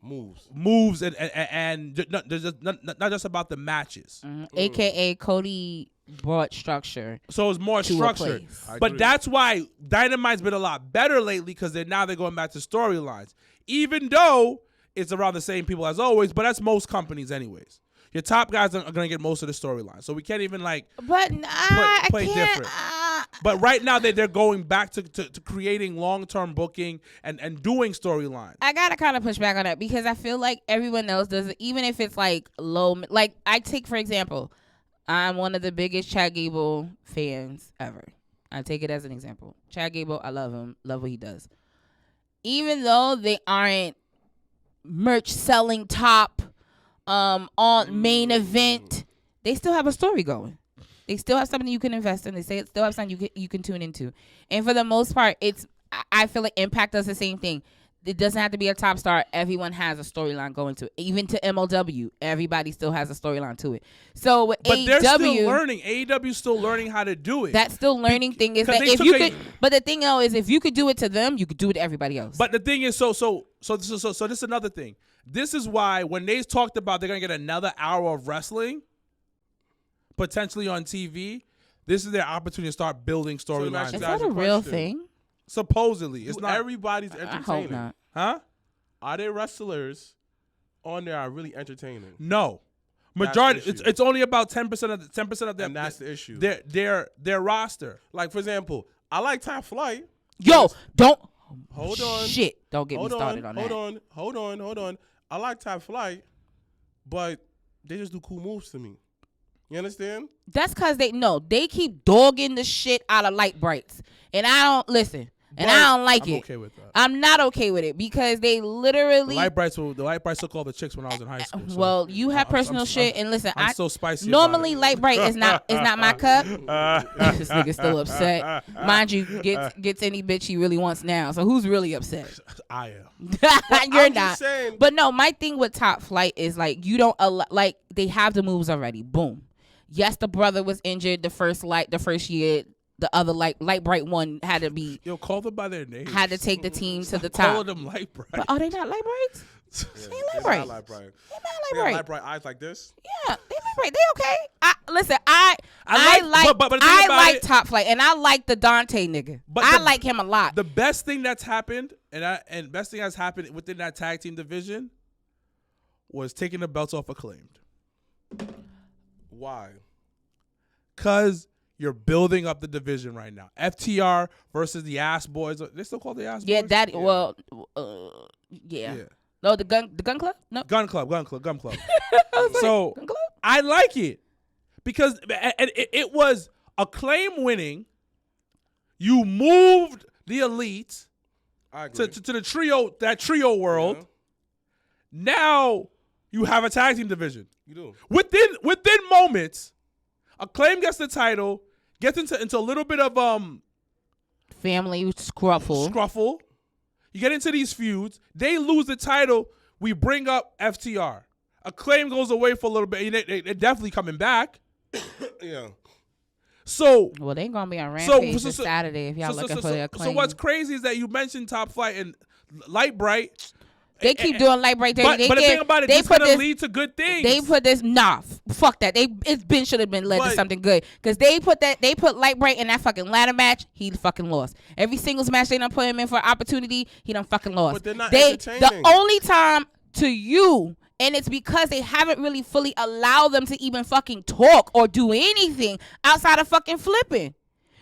moves and not just about the matches. Mm-hmm. AKA Cody brought structure. So it's more structured. But that's why Dynamite's been a lot better lately because they're going back to storylines. Even though it's around the same people as always, but that's most companies anyways. Your top guys are going to get most of the storyline. So we can't even play different. But right now they're going back to creating long-term booking and doing storylines. I got to kind of push back on that because I feel like everyone else does it, even if it's like low. Like I take, for example, I'm one of the biggest Chad Gable fans ever. I take it as an example. Chad Gable, I love him. Love what he does. Even though they aren't merch selling top on main event, they still have a story going. They still have something you can invest in. They still have something you can tune into. And for the most part, I feel like Impact does the same thing. it doesn't have to be a top star. Everyone has a storyline going to it. Even to MLW, everybody still has a storyline to it. So with but AEW, they're still learning. AEW's still learning how to do it. That still learning thing is that if you could. But the thing though is, if you could do it to them, you could do it to everybody else. But the thing is, so this is another thing. This is why when they talked about they're gonna get another hour of wrestling, potentially on TV, this is their opportunity to start building storylines. Is that a real thing? Supposedly, it's not. Everybody's entertaining. I hope not. Huh? Are there wrestlers on there are really entertaining? No, majority. It's only about 10% of 10% of them. And that's the issue. Their roster. Like for example, I like Top Flight. Yo, don't. Hold on. Shit, don't get me started on that. Hold on. I like Top Flight, but they just do cool moves to me. You understand? That's because they keep dogging the shit out of Light Brights, and I don't listen. And I don't like it. I'm okay with that. I'm not okay with it because they literally. The Light Brights will call the chicks when I was in high school. So well, you have personal shit, and listen, I'm so spicy. Normally, Light Bright is not my cup. This nigga's still upset. Mind you, gets any bitch he really wants now. So who's really upset? I am. You're not. But no, my thing with Top Flight is like you don't like they have the moves already. Boom. Yes, the brother was injured the first year. The other Light Bright one had to be. Yo, call them by their names. Had to take the team to the top. Calling them Light Bright. But are they not Light Brights? Yeah, they Light Bright. They not Light Bright. They not Light Bright. Light Bright eyes like this. Yeah, they Light Bright. They okay. Listen, I like Top Flight, and I like the Dante nigga. But I like him a lot. The best thing that's happened, and best thing that's happened within that tag team division, was taking the belts off Acclaimed. Why? Because you're building up the division right now. FTR versus the Ass Boys. They still call the Ass Boys? Yeah. Well, yeah. No, the Gun Club? No. Gun Club. So, Gun Club? I like it. Because it was Acclaim winning. You moved the Elite to the trio world. Yeah. Now you have a tag team division. You do. Within moments, Acclaim gets the title, gets into a little bit of family scruffle. You get into these feuds. They lose the title. We bring up FTR. Acclaim goes away for a little bit. They're definitely coming back. Yeah. So they ain't gonna be on Rampage this Saturday if y'all looking for the Acclaim. So what's crazy is that you mentioned Top Flight and Light Bright. They keep doing Light Bright. But the thing about it, this is gonna lead to good things. They put this fuck that. Should have been led to something good because they put Light Bright in that fucking ladder match. He fucking lost. Every singles match they done put him in for opportunity. He done fucking lost. But they're not entertaining. The only time to you. And it's because they haven't really fully allowed them to even fucking talk or do anything outside of fucking flipping.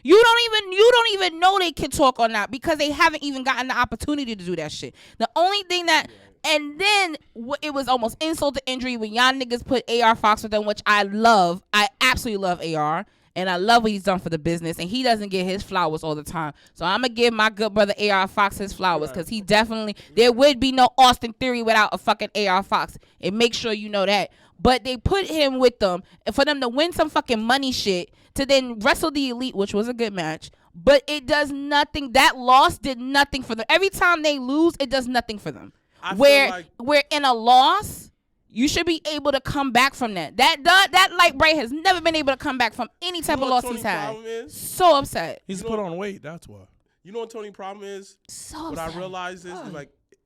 You don't even know they can talk or not because they haven't even gotten the opportunity to do that shit. The only thing that, and then it was almost insult to injury when y'all niggas put AR Fox with them, which I love. I absolutely love AR. And I love what he's done for the business. And he doesn't get his flowers all the time. So I'm going to give my good brother AR Fox his flowers. Because he definitely, there would be no Austin Theory without a fucking AR Fox. And make sure you know that. But they put him with them for them to win some fucking money shit. To then wrestle the Elite, which was a good match. But it does nothing. That loss did nothing for them. Every time they lose, it does nothing for them. Where in a loss, you should be able to come back from that. That Light Bright has never been able to come back from any type of loss he's had. So upset. He's put on weight. That's why. You know what Tony's problem is? So what upset. I realized is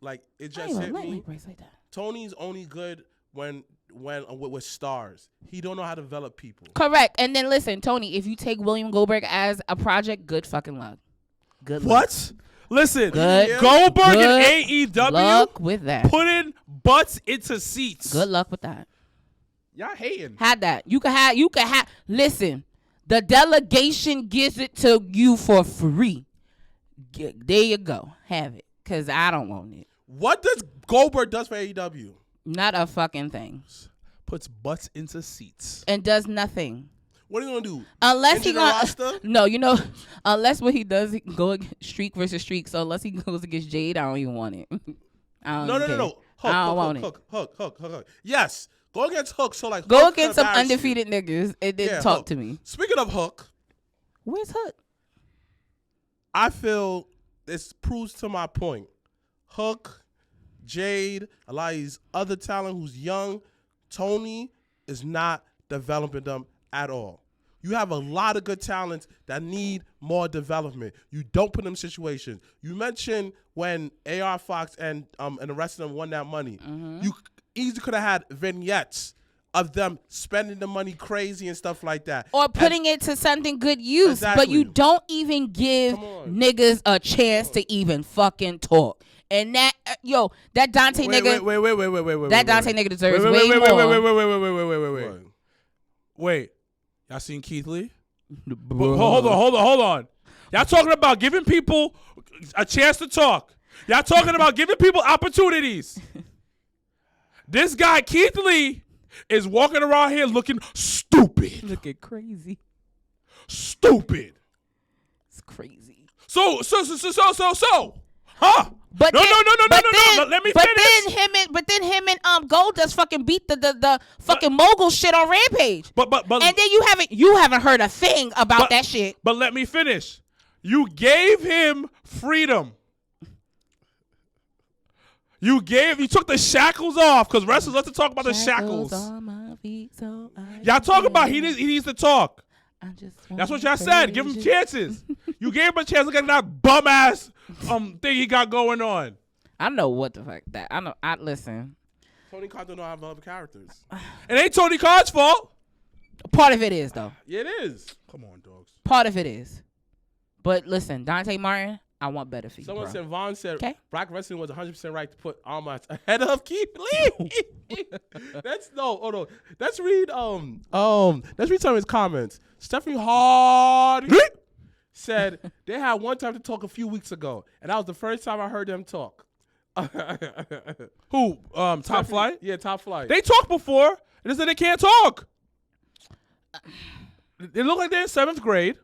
like it just hit me. Like that. Tony's only good when with stars. He don't know how to develop people. Correct. And then listen, Tony, if you take William Goldberg as a project, good fucking luck. Good luck. What? Listen, good, Goldberg and AEW luck with that. Putting butts into seats. Good luck with that. Y'all hating. Had that. You could have. Listen, the delegation gives it to you for free. There you go. Have it. Because I don't want it. What does Goldberg does for AEW? Not a fucking thing. Puts butts into seats. And does nothing. What are you gonna do? Unless he unless what he does, he go streak versus streak. So unless he goes against Jade, I don't even want it. No. Hook. Yes, go against Hook. So like, go against some undefeated niggas and then talk Hook. to me. Speaking of Hook, where's Hook? I feel this proves to my point. Hook, Jade, a lot of these other talent who's young. Tony is not developing them at all. You have a lot of good talents that need more development. You don't put them in situations. You mentioned when AR Fox and the rest of them won that money. Mm-hmm. You easily could have had vignettes of them spending the money crazy and stuff like that. Or putting it to something good use. Exactly. But you don't even give niggas a chance to even fucking talk. And that, that Dante nigga. Wait. That Dante nigga deserves way more. Wait. Y'all seen Keith Lee? Hold on. Y'all talking about giving people a chance to talk. Y'all talking about giving people opportunities. This guy, Keith Lee, is walking around here looking stupid. Looking crazy. Stupid. It's crazy. So. Huh? But no. Let me finish. But then him and Goldust fucking beat the fucking mogul shit on Rampage. But and then you haven't heard a thing about that shit. But let me finish. You gave him freedom. You took the shackles off because wrestlers love to talk about the shackles. On my feet, so y'all talk about he needs to talk. That's what y'all said. Give him chances. You gave him a chance. Look at that bum ass thing he got going on. I know what the fuck that. I listen. Tony Khan don't know how to develop characters. It ain't Tony Khan's fault. Part of it is though. Yeah, it is. Come on, dogs. Part of it is. But listen, Dante Martin, I want better for you. Someone bro. said Vaughn said Black wrestling was 100% right to put Omos ahead of Keith Lee. Let's read some of his comments. Stephanie Hardy said they had one time to talk a few weeks ago, and that was the first time I heard them talk. Who? Top Flight? Yeah, Top Flight. They talked before, and they said they can't talk. They look like they're in 7th grade.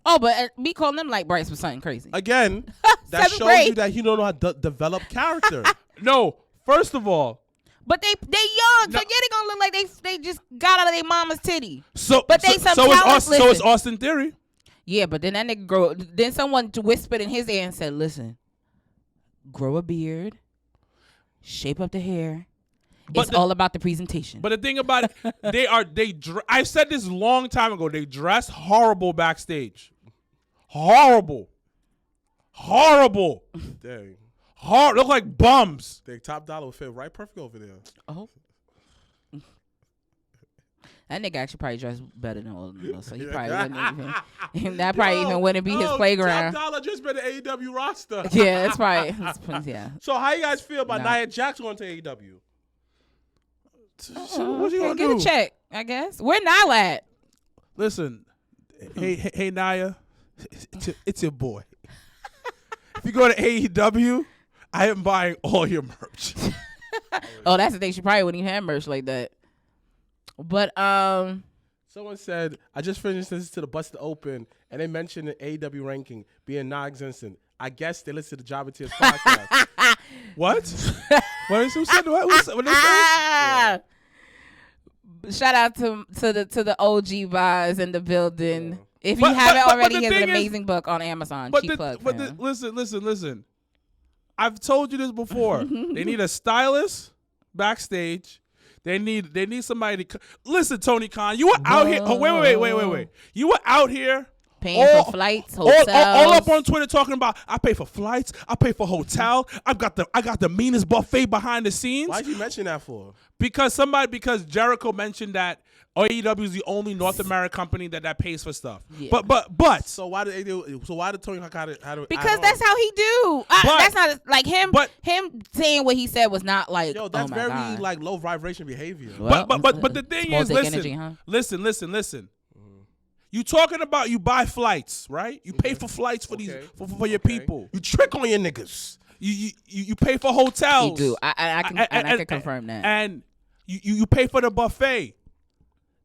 Oh, but me calling them like Bryce was something crazy. Again, that shows you that he don't know how to develop character. No, first of all. But they young, so yeah, they gonna look like they just got out of their mama's titty. So it's Austin Theory. Yeah, but then that nigga then someone whispered in his ear and said, listen, grow a beard, shape up the hair. It's all about the presentation. But the thing about it, I said this a long time ago. They dress horrible backstage. Horrible. Dang. Look like bums. The Top Dollar would fit right perfect over there. Oh. That nigga actually probably dressed better than all of them, so he probably wouldn't even. That probably even wouldn't be his playground. Top Dollar just been the AEW roster. Yeah, that's probably. Yeah. So how you guys feel about Nia Jax going to AEW? What you gonna do? Get a check, I guess. Where Nyla at? Listen, hey Nia, it's your boy. If you go to AEW, I am buying all your merch. Oh, that's the thing. She probably wouldn't even have merch like that. But someone said I just finished listening to the Busted Open, and they mentioned the AEW ranking being non-existent. I guess they listen to the Jobbertears podcast. What? Who said what they said? Shout out to the OG buys in the building. Yeah. If you haven't already, he has an amazing book on Amazon. Listen. I've told you this before. They need a stylist backstage. They need somebody to listen. Tony Khan, you were out here. Oh wait. You were out here. Paying for flights, hotels. All up on Twitter talking about I pay for flights, I pay for hotel. I got the meanest buffet behind the scenes. Why'd you mention that for? Because Jericho mentioned that AEW is the only North American company that pays for stuff. Yeah. But so why did Tony Khan because that's how he do. That's not like him. But him saying what he said was not like that's very God. Like low vibration behavior. Well, but the thing is, listen. You talking about you buy flights, right? You pay for flights for these for your people. You trick on your niggas. You pay for hotels. You do. I can confirm that. And you pay for the buffet.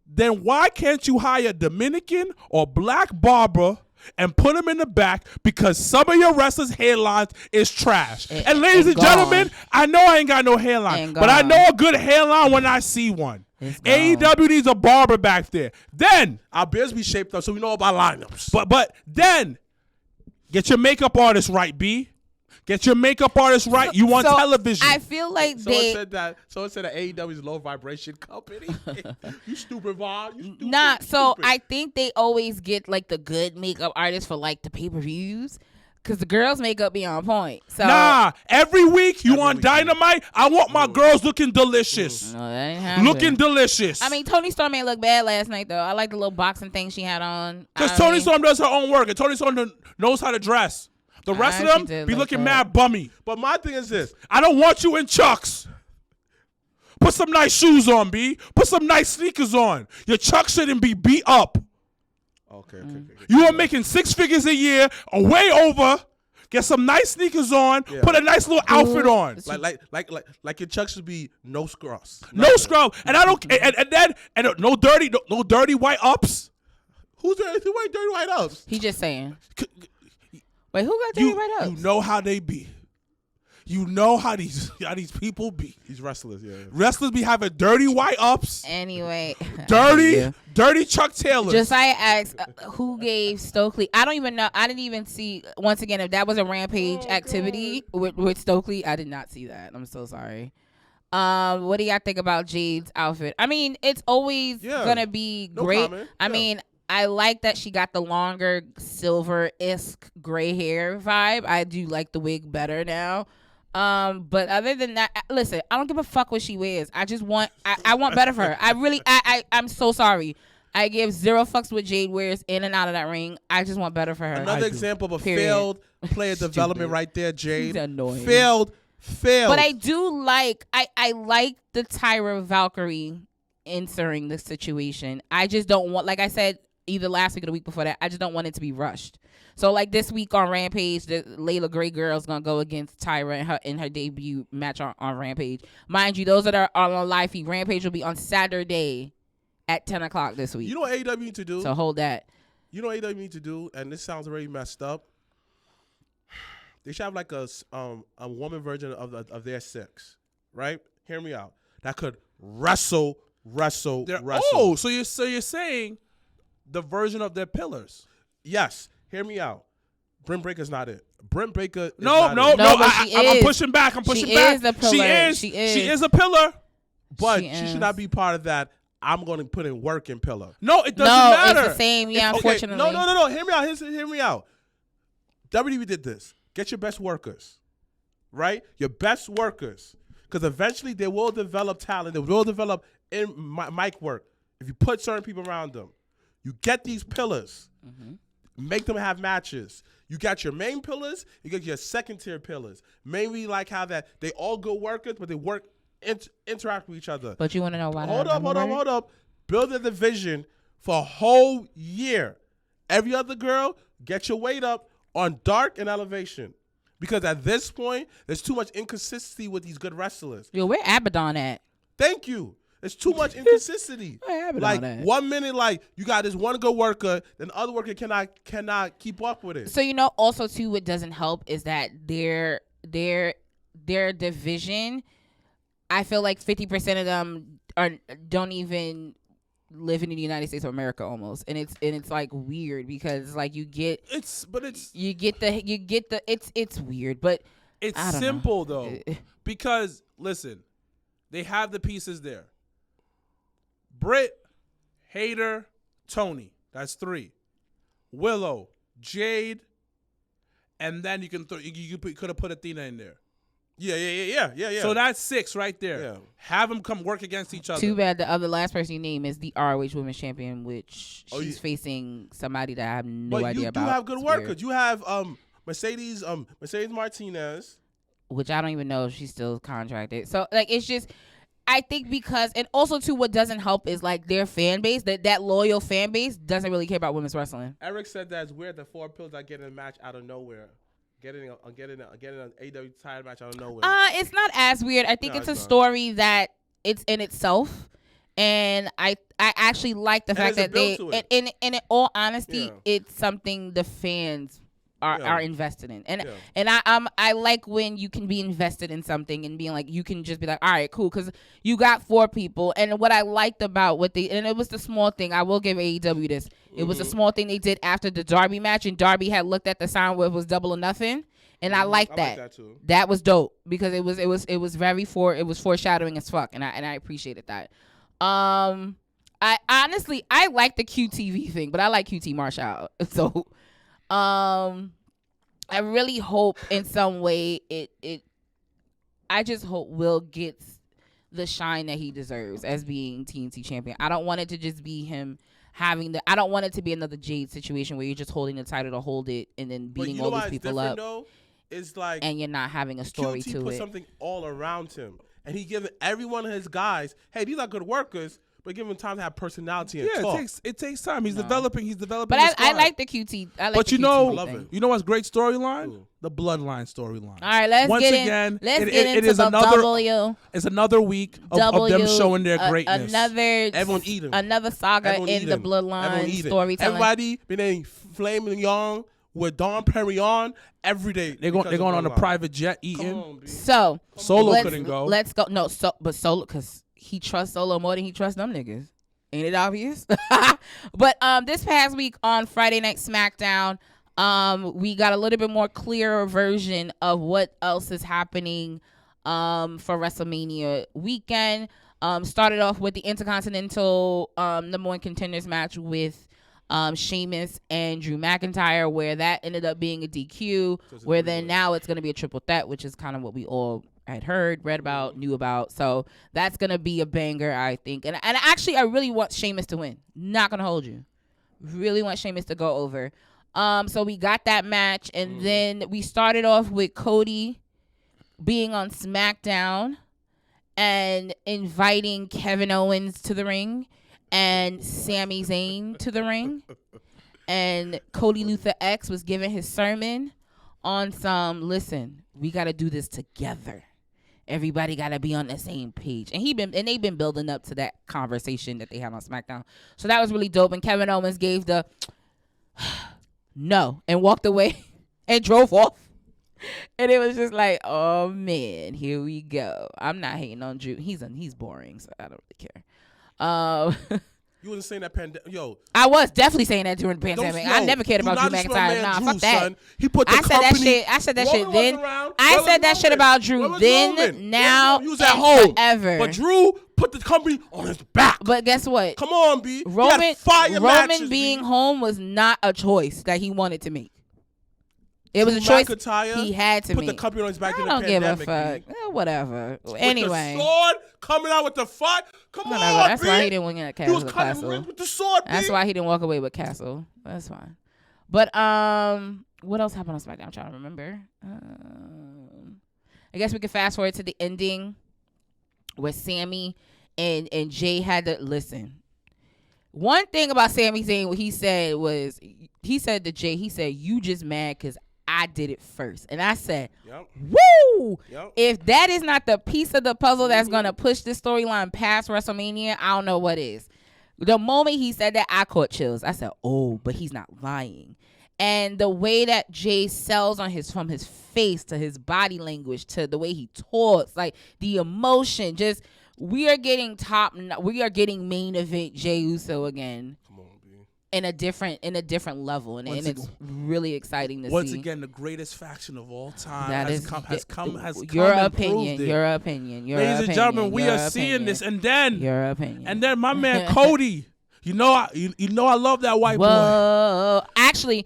Then why can't you hire a Dominican or black barber and put them in the back because some of your wrestlers' hairlines is trash? And ladies and gentlemen, I know I ain't got no hairline, but I know a good hairline when I see one. AEW needs a barber back there. Then our beards be shaped up so we know about lineups. But then get your makeup artist right, B. Get your makeup artist right. You want television. I feel like Someone said that AEW is low vibration company. You stupid, Vaughn. You stupid. Nah, so I think they always get like the good makeup artists for like the pay-per-views. Because the girls' makeup be on point. So nah, every week you on Dynamite, I want my girls looking delicious. No, that ain't happening. Looking delicious. I mean, Toni Storm ain't look bad last night, though. I like the little boxing thing she had on. Because Toni Storm does her own work, and Toni Storm knows how to dress. The rest of them be looking mad bummy. But my thing is this. I don't want you in Chucks. Put some nice shoes on, B. Put some nice sneakers on. Your Chucks shouldn't be beat up. Okay. You are making 6 figures a year, or way over. Get some nice sneakers on. Yeah. Put a nice little outfit on. Like your Chucks should be no scrubs. No scrub. And I don't. And then no dirty white ups. Who's dirty white ups? He just saying. Wait, who got dirty white ups? You know how they be. You know how these people be. These wrestlers, yeah. Wrestlers be having dirty white ups. Anyway. Dirty Chuck Taylor. Josiah asked who gave Stokely. I don't even know. I didn't even see, once again, if that was a Rampage activity with Stokely. I did not see that. I'm so sorry. What do y'all think about Jade's outfit? I mean, it's always going to be great. Comment. I mean, I like that she got the longer silver-esque gray hair vibe. I do like the wig better now. But other than that, listen, I don't give a fuck what she wears. I just want, I want better for her. I'm so sorry. I give 0 fucks what Jade wears in and out of that ring. I just want better for her. Another example of a failed player development right there, Jade. She's annoying. Failed. But I do like, I like the Tyra Valkyrie entering the situation. I just don't want, like I said, either last week or the week before that, I just don't want it to be rushed. So like this week on Rampage, the Layla Gray girl's gonna go against Tyra in her debut match on Rampage. Mind you, those that are on live feed, Rampage will be on Saturday at 10 o'clock this week. You know what AEW need to do? So hold that. You know what AEW need to do, and this sounds already messed up. They should have like a woman version of their 6, right? Hear me out. That could wrestle. Oh, so you're saying the version of their pillars? Yes. Hear me out. Brent Breaker's not it. Brent Breaker. No. I'm pushing back. I'm pushing back. Is a pillar. She is a pillar. But she should not be part of that. I'm going to put in work in pillar. No, it doesn't matter. It's the same. Yeah, unfortunately. No. Hear me out. Hear me out. WWE did this. Get your best workers, right? Your best workers, because eventually they will develop talent. They will develop in mic work. If you put certain people around them, you get these pillars. Mm-hmm. Make them have matches. You got your main pillars. You got your second tier pillars. Maybe like how that they all good workers, but they interact with each other. But you want to know why? Hold up. Build a division for a whole year. Every other girl, get your weight up on Dark and Elevation. Because at this point, there's too much inconsistency with these good wrestlers. Yo, where Abaddon at? Thank you. There's too much inconsistency. Like 1 minute, like you got this one good worker, then the other worker cannot keep up with it. So also too, what doesn't help is that their division. I feel like 50% of them don't even live in the United States of America almost, and it's like weird because like it's weird, but it's simple though because listen, they have the pieces there. Britt, Hayter, Tony. That's 3. Willow, Jade, and then you could have put Athena in there. Yeah. So that's 6 right there. Yeah. Have them come work against each other. Too bad the last person you name is the ROH Women's Champion, which she's facing somebody that I have no idea about. But you do have good workers. You have Mercedes Martinez, which I don't even know if she's still contracted. So like it's just. I think because, and also too, what doesn't help is like their fan base, that loyal fan base doesn't really care about women's wrestling. Eric said that's weird. The 4 pills I get in a match out of nowhere, getting an AEW title match out of nowhere. It's not as weird. I think it's a story that it's in itself, and I actually like the fact that they, in all honesty, it's something the fans are invested in, and I like when you can be invested in something and being like you can just be like, all right, cool, because you got 4 people. And what I liked about and it was the small thing, I will give AEW this, it was a small thing they did after the Darby match, and Darby had looked at the sign where it was Double or Nothing, And I like that. like that too. That was dope because it was foreshadowing as fuck, and I appreciated that. I honestly like the QTV thing, but I like QT Marshall. So, I really hope in some way I just hope Will gets the shine that he deserves as being TNT champion. I don't want it to just be him I don't want it to be another Jade situation where you're just holding the title to hold it and then beating all these people up. Though? It's like, and you're not having a story QT to put it. something all around him, and he given every one of his guys, hey, these are good workers, but give him time to have personality and talk. It takes time. He's developing. But I like the QT. But you know what's great storyline? The Bloodline storyline. All right, let's get into the W. It's another week of them showing their greatness. Everyone eating. Another saga in the Bloodline storytelling. Everybody been flaming young with Dom Perignon every day. They're going on a private jet eating. On, so Solo couldn't go. Let's go. No, but Solo because he trusts Solo more than he trusts them niggas. Ain't it obvious? But this past week on Friday Night SmackDown, we got a little bit more clearer version of what else is happening for WrestleMania weekend. Started off with the Intercontinental number one contenders match with Sheamus and Drew McIntyre, where that ended up being a DQ, where then now it's going to be a triple threat, which is kind of what we all had heard, read about, knew about. So that's going to be a banger, I think. And actually, I really want Sheamus to win. Not going to hold you. Really want Sheamus to go over. So we got that match, and then we started off with Cody being on SmackDown and inviting Kevin Owens to the ring and Sami Zayn to the ring. And Cody Luther X was giving his sermon on listen, we got to do this together. Everybody got to be on the same page. And they've been building up to that conversation that they had on SmackDown. So that was really dope. And Kevin Owens gave the no and walked away and drove off. And it was just like, oh man, here we go. I'm not hating on Drew. He's boring, so I don't really care. You wasn't saying that pandemic. Yo, I was definitely saying that during the pandemic. I never cared about Drew McIntyre. Nah, fuck that. Son. He put the company. I said that shit then. I said that shit about Drew then, now, he was at home. Forever. But Drew put the company on his back. But guess what? Come on, B. Roman being home was not a choice that he wanted to make. It was a choice he had to put make. the company on his back. I don't give a fuck. Whatever. Anyway. With the sword coming out with the fight. Come on, That's B. why he didn't win at Castle. He was coming with the sword, B. That's why he didn't walk away with Castle. That's fine. But what else happened on SmackDown? I'm trying to remember. I guess we could fast forward to the ending where Sami and Jay had to listen. One thing about Sami Zayn, what he said to Jay, he said, "You just mad because I did it first." And I said, woo! If that is not the piece of the puzzle that's going to push this storyline past WrestleMania, I don't know what is. The moment he said that, I caught chills. I said, oh, but he's not lying. And the way that Jay sells from his face to his body language to the way he talks, like the emotion, just we are getting main event Jey Uso again. In a different level, and it's really exciting to see. Once again, the greatest faction of all time has come. Your opinion. Ladies and gentlemen, we are seeing this, and then your opinion, and then my man Cody. You know I love that white boy. Actually,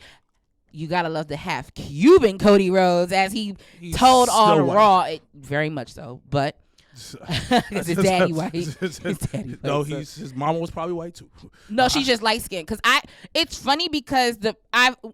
you gotta love the half Cuban Cody Rhodes, as he's told on Raw. Very much so, but. Because his daddy white. No, his mama was probably white too. No, she's just light skinned. Because it's funny because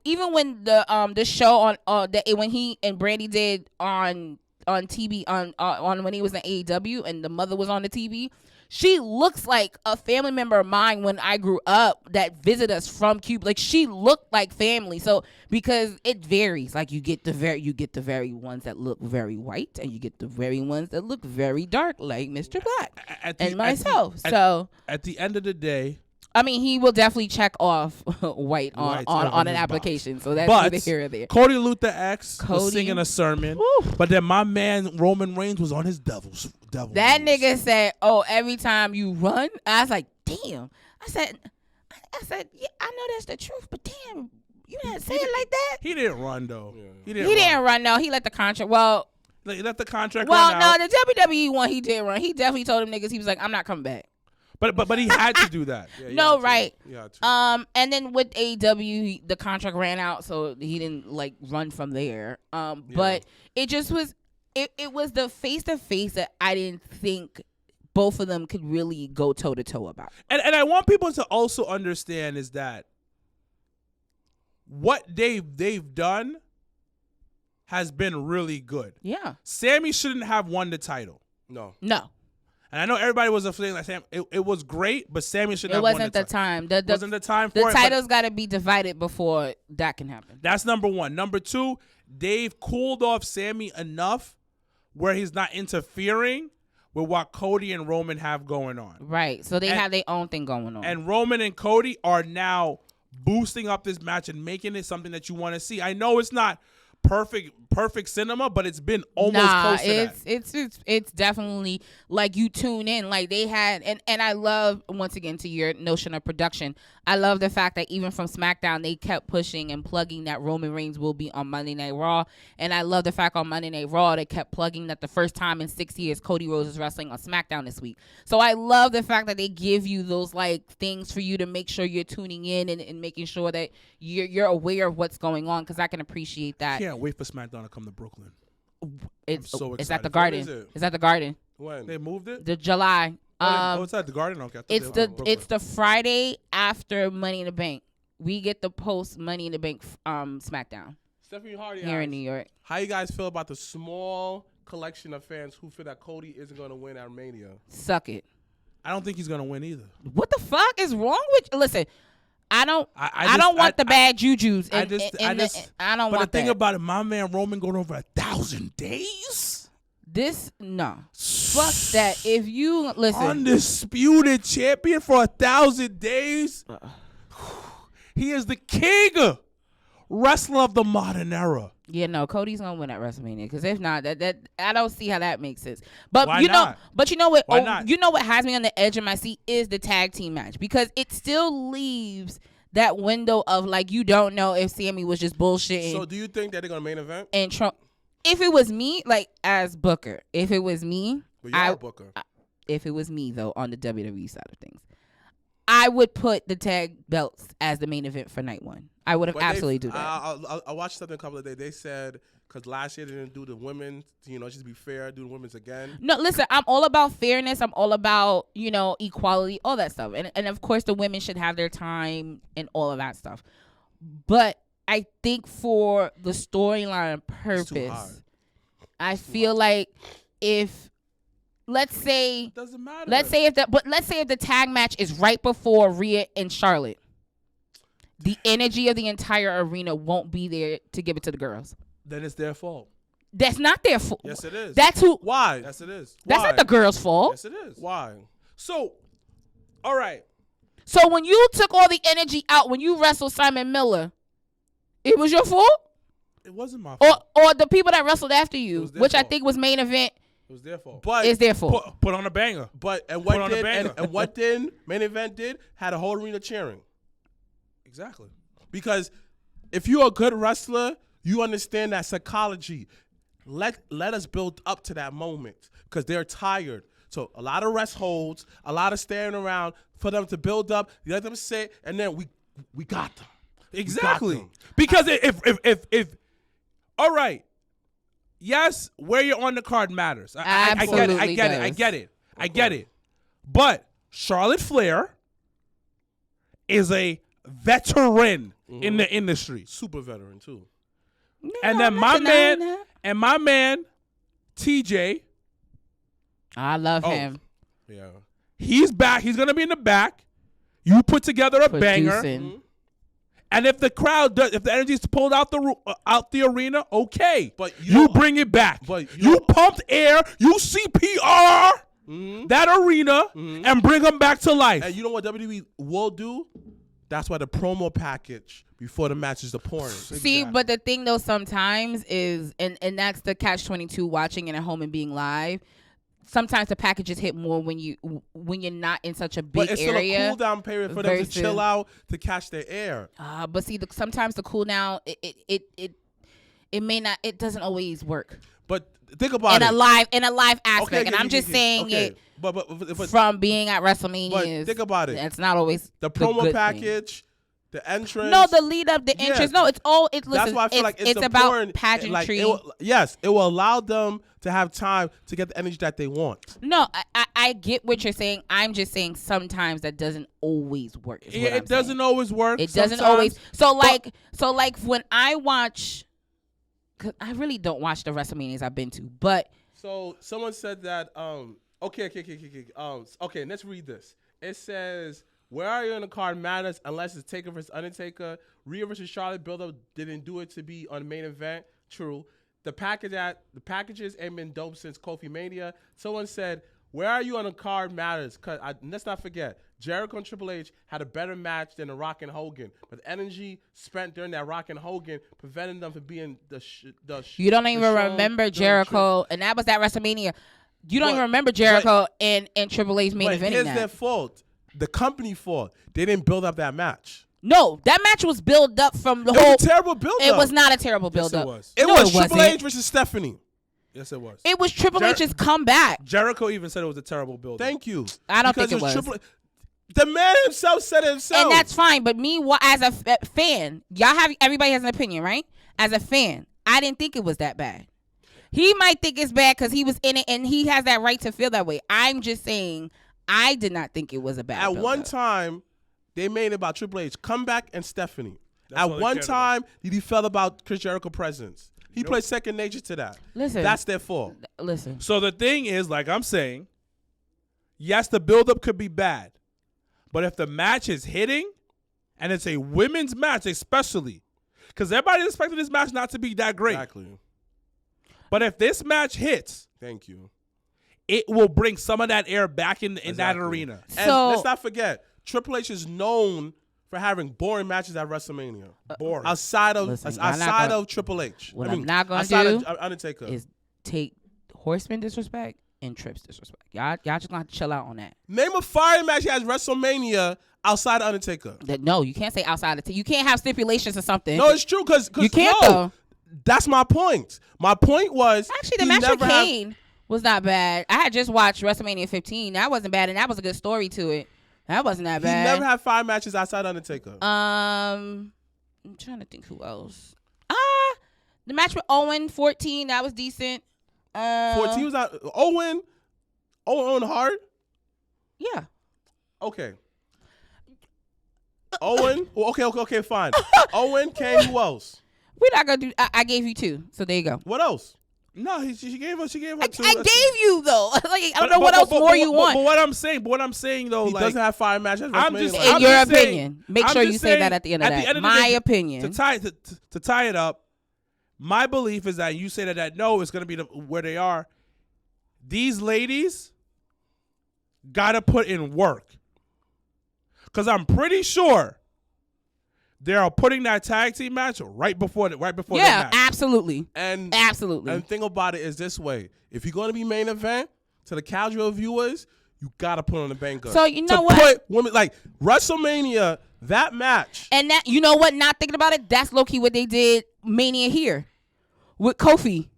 even when the show when he and Brandy did on TV on when he was in AEW and the mother was on the TV, she looks like a family member of mine when I grew up that visited us from Cuba. Like she looked like family. So because it varies, like you get the very ones that look very white, and you get the very ones that look very dark, like Mr. Black and myself. So at the end of the day, I mean, he will definitely check off white on an application. So that's neither here or there. Cody Luther X was singing a sermon, but then my man Roman Reigns was on his devil's. That nigga said, "Oh, every time you run," I was like, "Damn." I said, "Yeah, I know that's the truth, but damn, You didn't say it like that. He didn't run though. Yeah. He didn't run. No, he let the contract. Well, he let the contract well, run out. no, the WWE one he did run. He definitely told them niggas he was like, I'm not coming back. But he had to do that. Yeah, No, right. Yeah. And then with AEW, the contract ran out, so he didn't like run from there. But it just was. It was the face to face that I didn't think both of them could really go toe to toe about. And I want people to also understand is that what they've done has been really good. Yeah. Sammy shouldn't have won the title. No. And I know everybody was saying like Sam. It was great, but Sammy shouldn't have It won wasn't the the time. It wasn't the time for the it. title's got to be divided before that can happen. That's number one. Number two, Dave cooled off Sammy enough where he's not interfering with what Cody and Roman have going on. Right. So they have their own thing going on. And Roman and Cody are now boosting up this match and making it something that you want to see. I know it's not perfect cinema, but it's been almost close to that. It's definitely like you tune in. Like they had, and I love, once again, to your notion of production, I love the fact that even from SmackDown they kept pushing and plugging that Roman Reigns will be on Monday Night Raw, and I love the fact on Monday Night Raw they kept plugging that the first time in 6 years Cody Rhodes is wrestling on SmackDown this week. So I love the fact that they give you those like things for you to make sure you're tuning in and making sure that you're aware of what's going on, because I can appreciate that. Can't wait for SmackDown to come to Brooklyn. It's so it's at the excited. Garden. When is it? It's at the Garden. When? They moved it? The July. It's at the Garden? Okay. I thought It's they were in Brooklyn. the Friday after Money in the Bank. We get the post Money in the Bank SmackDown Stephanie Hardy here in New York. How you guys feel about the small collection of fans who feel that Cody isn't going to win at Mania? Suck it. I don't think he's gonna win either. What the fuck is wrong with you? Listen, I don't want the bad jujus. I don't But want the thing that. about it, my man Roman going over 1,000 days. Fuck that. If you listen, Undisputed champion for 1,000 days. He is the king wrestler of the modern era. yeah, no, Cody's gonna win at WrestleMania, because if not, that I don't see how that makes sense. But Why you know, not? but you know what? Why not? You know what has me on the edge of my seat is the tag team match, because it still leaves that window of like you don't know if Sammy was just bullshitting. So do you think that they're going to main event? And Trump, if it was me, like as Booker, if it was me, But you're a Booker. if it was me though on the WWE side of things, I would put the tag belts as the main event for night one. I would have absolutely do that. I watched something a couple of days. They said, because last year they didn't do the women, just to be fair, do the women's again. No, listen, I'm all about fairness. I'm all about, equality, all that stuff. And of course the women should have their time and all of that stuff. But I think for the storyline purpose, I feel like if, let's say Doesn't matter. let's say if the tag match is right before Rhea and Charlotte, the energy of the entire arena won't be there to give it to the girls. Then it's their fault. That's not their fault. Yes, it is. That's who. Why? Yes, it is. That's Why? not the girls' fault. Yes, it is. Why? So, all right. So when you took all the energy out when you wrestled Simon Miller, it was your fault? It wasn't my fault. Or the people that wrestled after It you, was their which I fault. think was main event, It was their fault. But is their fault. Put on a banger. and Put on what a did banger. and what did main event did had a whole arena cheering. Exactly. Because if you're a good wrestler, you understand that psychology. Let us build up to that moment, because they're tired. So a lot of rest holds, a lot of staring around for them to build up. You let them sit, and then we got them. Exactly. We got them. Because if all right, yes, where you're on the card matters. I get it. I Absolutely get it. I does. get it. I get it. But Charlotte Flair is a veteran in the industry. Super veteran too. No, And then I'm not denying that. my man, TJ, I love him. Yeah. he's back. He's gonna be in the back. You put together a banger. Producing. And if the crowd does, if the energy is pulled out the arena, okay. But you bring it back. But you pumped air, you CPR that arena, and bring them back to life. And you know what WWE will do? That's why the promo package before the match is the pouring. See, but the thing though sometimes is, and that's the catch-22 watching it at home and being live. sometimes the packages hit more when you're not in such a big But it's area. still a cool down period for them to chill out, to catch their air. But see, sometimes the cool down it may not. It doesn't always work. But think about it in a live aspect, and I'm just saying it. But from being at WrestleMania. But think about it. It's not always the promo good package. Thing. The entrance. No, the lead up, the entrance. No, it's all. Listen, that's why I feel like it's about pageantry. It will allow them to have time to get the energy that they want. No, I get what you're saying. I'm just saying sometimes that doesn't always work. Yeah, it doesn't always work. It doesn't always. So like when I watch, cause I really don't watch the WrestleManias I've been to, but. So someone said that. Okay. Let's read this. It says. Where are you in the card matters unless it's Taker versus Undertaker. Rhea versus Charlotte build-up didn't do it to be on the main event. True. The packages ain't been dope since Kofi Mania. Someone said, where are you on the card matters? Cause let's not forget, Jericho and Triple H had a better match than The Rock and Hogan. But the energy spent during that Rock and Hogan prevented them from being You don't even remember Jericho, and that was that WrestleMania. You don't even remember Jericho and Triple H main eventing that. Here's their fault. The company fault. They didn't build up that match. No, that match was built up from the whole. It was a terrible build up. It was not a terrible build up. It was Triple H versus Stephanie. Yes, it was. It was Triple H's comeback. Jericho even said it was a terrible build up. Thank you. I don't think it was. The man himself said it himself. And that's fine. But me, as a fan, everybody has an opinion, right? As a fan, I didn't think it was that bad. He might think it's bad because he was in it and he has that right to feel that way. I'm just saying. I did not think it was a bad At build-up. one time, they made it about Triple H comeback and Stephanie. At one time, he felt about Chris Jericho presence. He played second nature to that. Listen. That's their fault. Listen. So the thing is, like I'm saying, yes, the buildup could be bad. But if the match is hitting, and it's a women's match especially, because everybody's expecting this match not to be that great. Exactly. But if this match hits. Thank you. It will bring some of that air back in that arena. And let's not forget, Triple H is known for having boring matches at WrestleMania. Boring. Outside of Triple H. What I'm not going to do Undertaker. is take Horseman disrespect and Trips disrespect. Y'all just going to have to chill out on that. Name a fire match he has WrestleMania outside of Undertaker. No, you can't say outside of You can't have stipulations or something. No, it's true because you can't though. That's my point. My point was actually the match with Kane was not bad. I had just watched WrestleMania 15. That wasn't bad, and that was a good story to it. That wasn't that bad. He never had 5 matches outside Undertaker. I'm trying to think who else. The match with Owen 14. That was decent. 14 was out. Owen Hart. Yeah. Okay. Owen. Okay. Fine. Owen, Kane. Who else? We're not gonna do. I gave you 2, so there you go. What else? No, she gave her 2. I gave you though. I don't know what else more you want. But what I'm saying though, he doesn't have 5 matches. In your opinion, make sure you say that at the end of that. My opinion. To tie it up, my belief is that you say that no, it's gonna be where they are. These ladies gotta put in work, because I'm pretty sure they are putting that tag team match right before that match. Yeah, absolutely. Absolutely. And the thing about it is this way. If you're going to be main event, to the casual viewers, you got to put on the banker. So you know what? Women, like WrestleMania, that match. And that, you know what? Not thinking about it, that's low-key what they did Mania here with Kofi.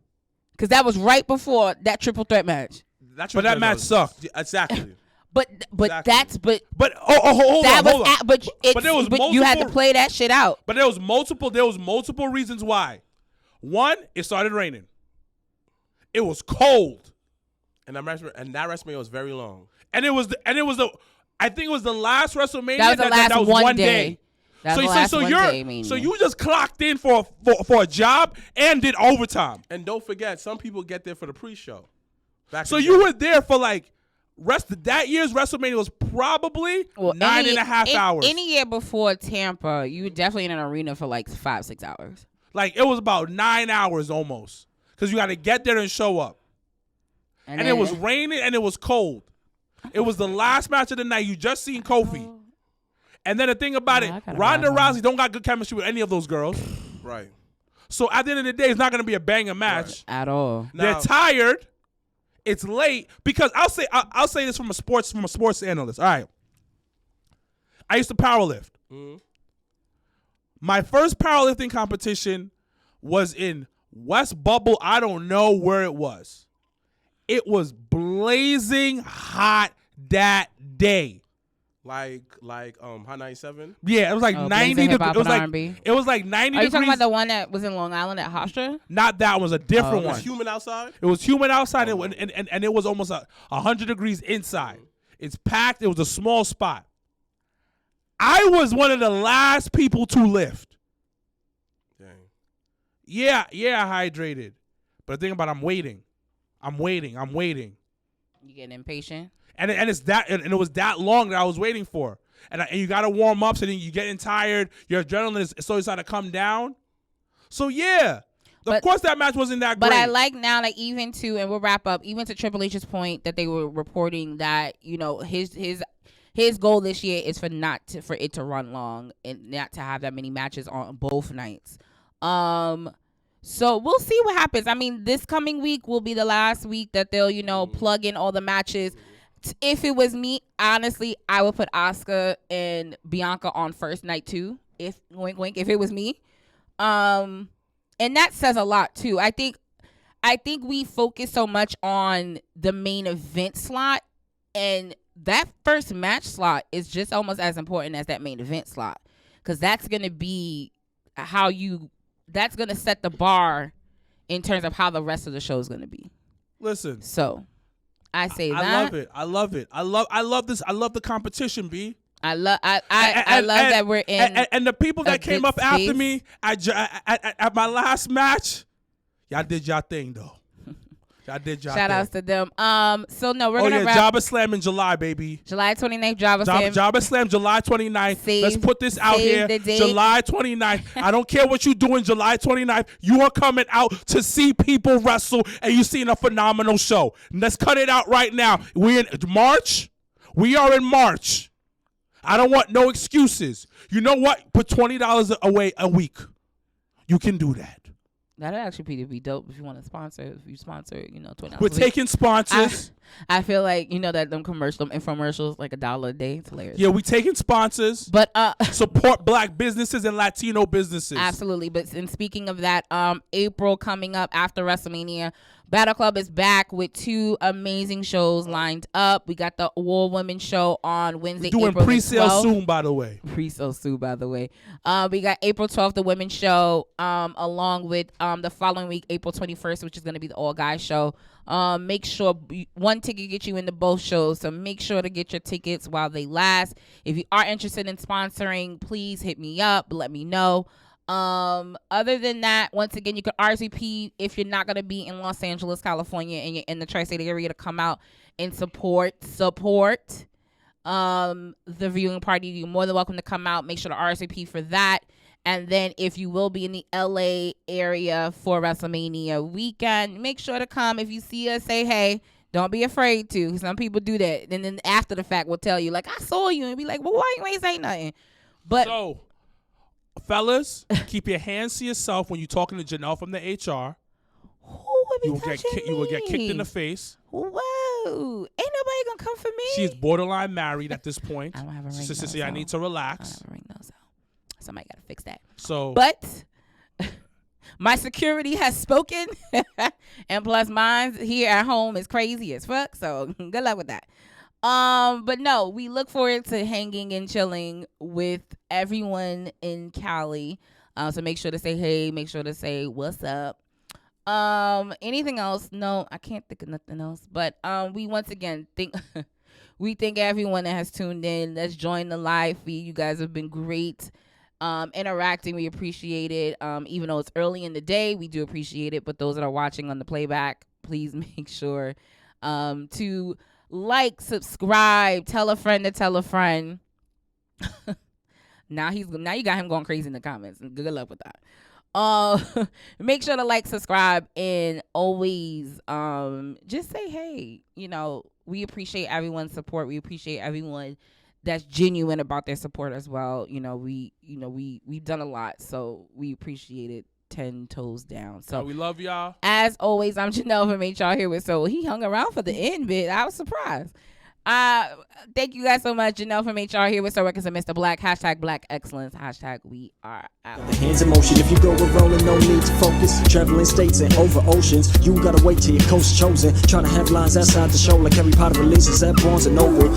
Because that was right before that triple threat match. But that match sucked. Exactly. But exactly. hold on. But you had to play that shit out. But there was multiple reasons why. One, it started raining. It was cold. And that WrestleMania was very long. I think it was the last WrestleMania. That was the last one day. So you just clocked in for a job and did overtime. And don't forget, some people get there for the pre-show. So you were there for like that year's WrestleMania was probably 9.5 hours. Any year before Tampa, you were definitely in an arena for like 5-6 hours. Like it was about 9 hours almost, because you got to get there and show up. And it was raining and it was cold. It was the last match of the night. You just seen Kofi. And then the thing about it, Ronda Rousey don't got good chemistry with any of those girls. Right. So at the end of the day, it's not going to be a banger match. At all. They're tired. it's late because I'll say this from a sports analyst. All right, I used to powerlift. Mm-hmm. My first powerlifting competition was in West Bubble. I don't know where it was. It was blazing hot that day. Like Hot 97? Yeah, it was like 90 degrees. It was like 90 Are you degrees. talking about the one that was in Long Island at Hofstra? Not that one, was a different It one. was humid outside? It was humid outside and it was almost 100 degrees inside. It's packed. It was a small spot. I was one of the last people to lift. Dang. Yeah, I hydrated. But the thing about I'm waiting. You getting impatient? And it's that, and it was that long that I was waiting for. And you got to warm up, so then you getting tired. Your adrenaline is so starting to come down. So yeah, of course that match wasn't that great. But I like now, like even to, and we'll wrap up, even to Triple H's point that they were reporting that, you know, his goal this year is for it to run long and not to have that many matches on both nights. So we'll see what happens. I mean, this coming week will be the last week that they'll, you know, plug in all the matches. If it was me, honestly, I would put Asuka and Bianca on first night too. If wink wink, if it was me, and that says a lot too. I think we focus so much on the main event slot, and that first match slot is just almost as important as that main event slot, because that's gonna be that's gonna set the bar in terms of how the rest of the show is gonna be. Listen, so. I say that. I love it. I love this. I love the competition, B. I love that we're in. And the people that came up after me at my last match, y'all did y'all thing though. Y'all did y'all Shout thing. outs to them. So no, we're gonna wrap. Jobber Slam in July, baby. July 29th, Jobber Slam, July 29th. Let's put this out here. The date. July 29th. I don't care what you do in July 29th. You are coming out to see people wrestle, and you seen a phenomenal show. Let's cut it out right now. We're in March. We are in March. I don't want no excuses. You know what? Put $20 away a week. You can do that. That'd actually be dope if you want to sponsor. If you sponsor, you know, $20. We're taking sponsors. I feel like, you know, that them infomercials like $1 a day. It's hilarious. Yeah, we taking sponsors. But support Black businesses and Latino businesses. Absolutely. But in speaking of that, April coming up after WrestleMania, Battle Club is back with 2 amazing shows lined up. We got the War Women show on Wednesday, We're doing April pre-sale 12th. soon, by the way. Pre-sale soon, by the way. We got April 12th, the women's show, along with the following week, April 21st, which is going to be the all-guys show. Make sure one ticket gets you into both shows, so make sure to get your tickets while they last. If you are interested in sponsoring, please hit me up, let me know. Other than that, once again, you can RSVP if you're not going to be in Los Angeles, California, and you're in the tri-state area to come out and support the viewing party. You're more than welcome to come out. Make sure to RSVP for that. And then if you will be in the LA area for WrestleMania weekend, make sure to come. If you see us, say hey. Don't be afraid to. Some people do that. And then after the fact, will tell you, like, I saw you. And be like, well, why you ain't say nothing? But so, fellas, keep your hands to yourself when you're talking to Janelle from the HR. Who would be You will get kicked in the face. Whoa. Ain't nobody going to come for me. She's borderline married at this point. I don't have a ring. So I need to relax. I don't have a ring, though, so somebody got to fix that. So, but my security has spoken, and plus mine here at home is crazy as fuck. So good luck with that. But no, we look forward to hanging and chilling with everyone in Cali. So make sure to say hey. Make sure to say what's up. Anything else? No, I can't think of nothing else. But we once again we thank everyone that has tuned in. Let's join the live feed. You guys have been great. Interacting, we appreciate it. Even though it's early in the day, we do appreciate it. But those that are watching on the playback, please make sure to like, subscribe, tell a friend to tell a friend. Now you got him going crazy in the comments. Good luck with that. Make sure to like, subscribe, and always just say hey. You know, we appreciate everyone's support. We appreciate everyone that's genuine about their support as well. We've done a lot, so we appreciate it 10 toes down. So we love y'all. As always, I'm Janelle from HR here with So. He hung around for the end bit. I was surprised. Thank you guys so much. Janelle from HR here with Sir Wilkins and Mrblacc. Hashtag Black Excellence. Hashtag we are out. The hands in motion. If you go with rolling, no need to focus. Traveling states and over oceans. You gotta wait till your coast chosen. Trying to have lines outside the show like Harry Potter releases at Barnes and Noble.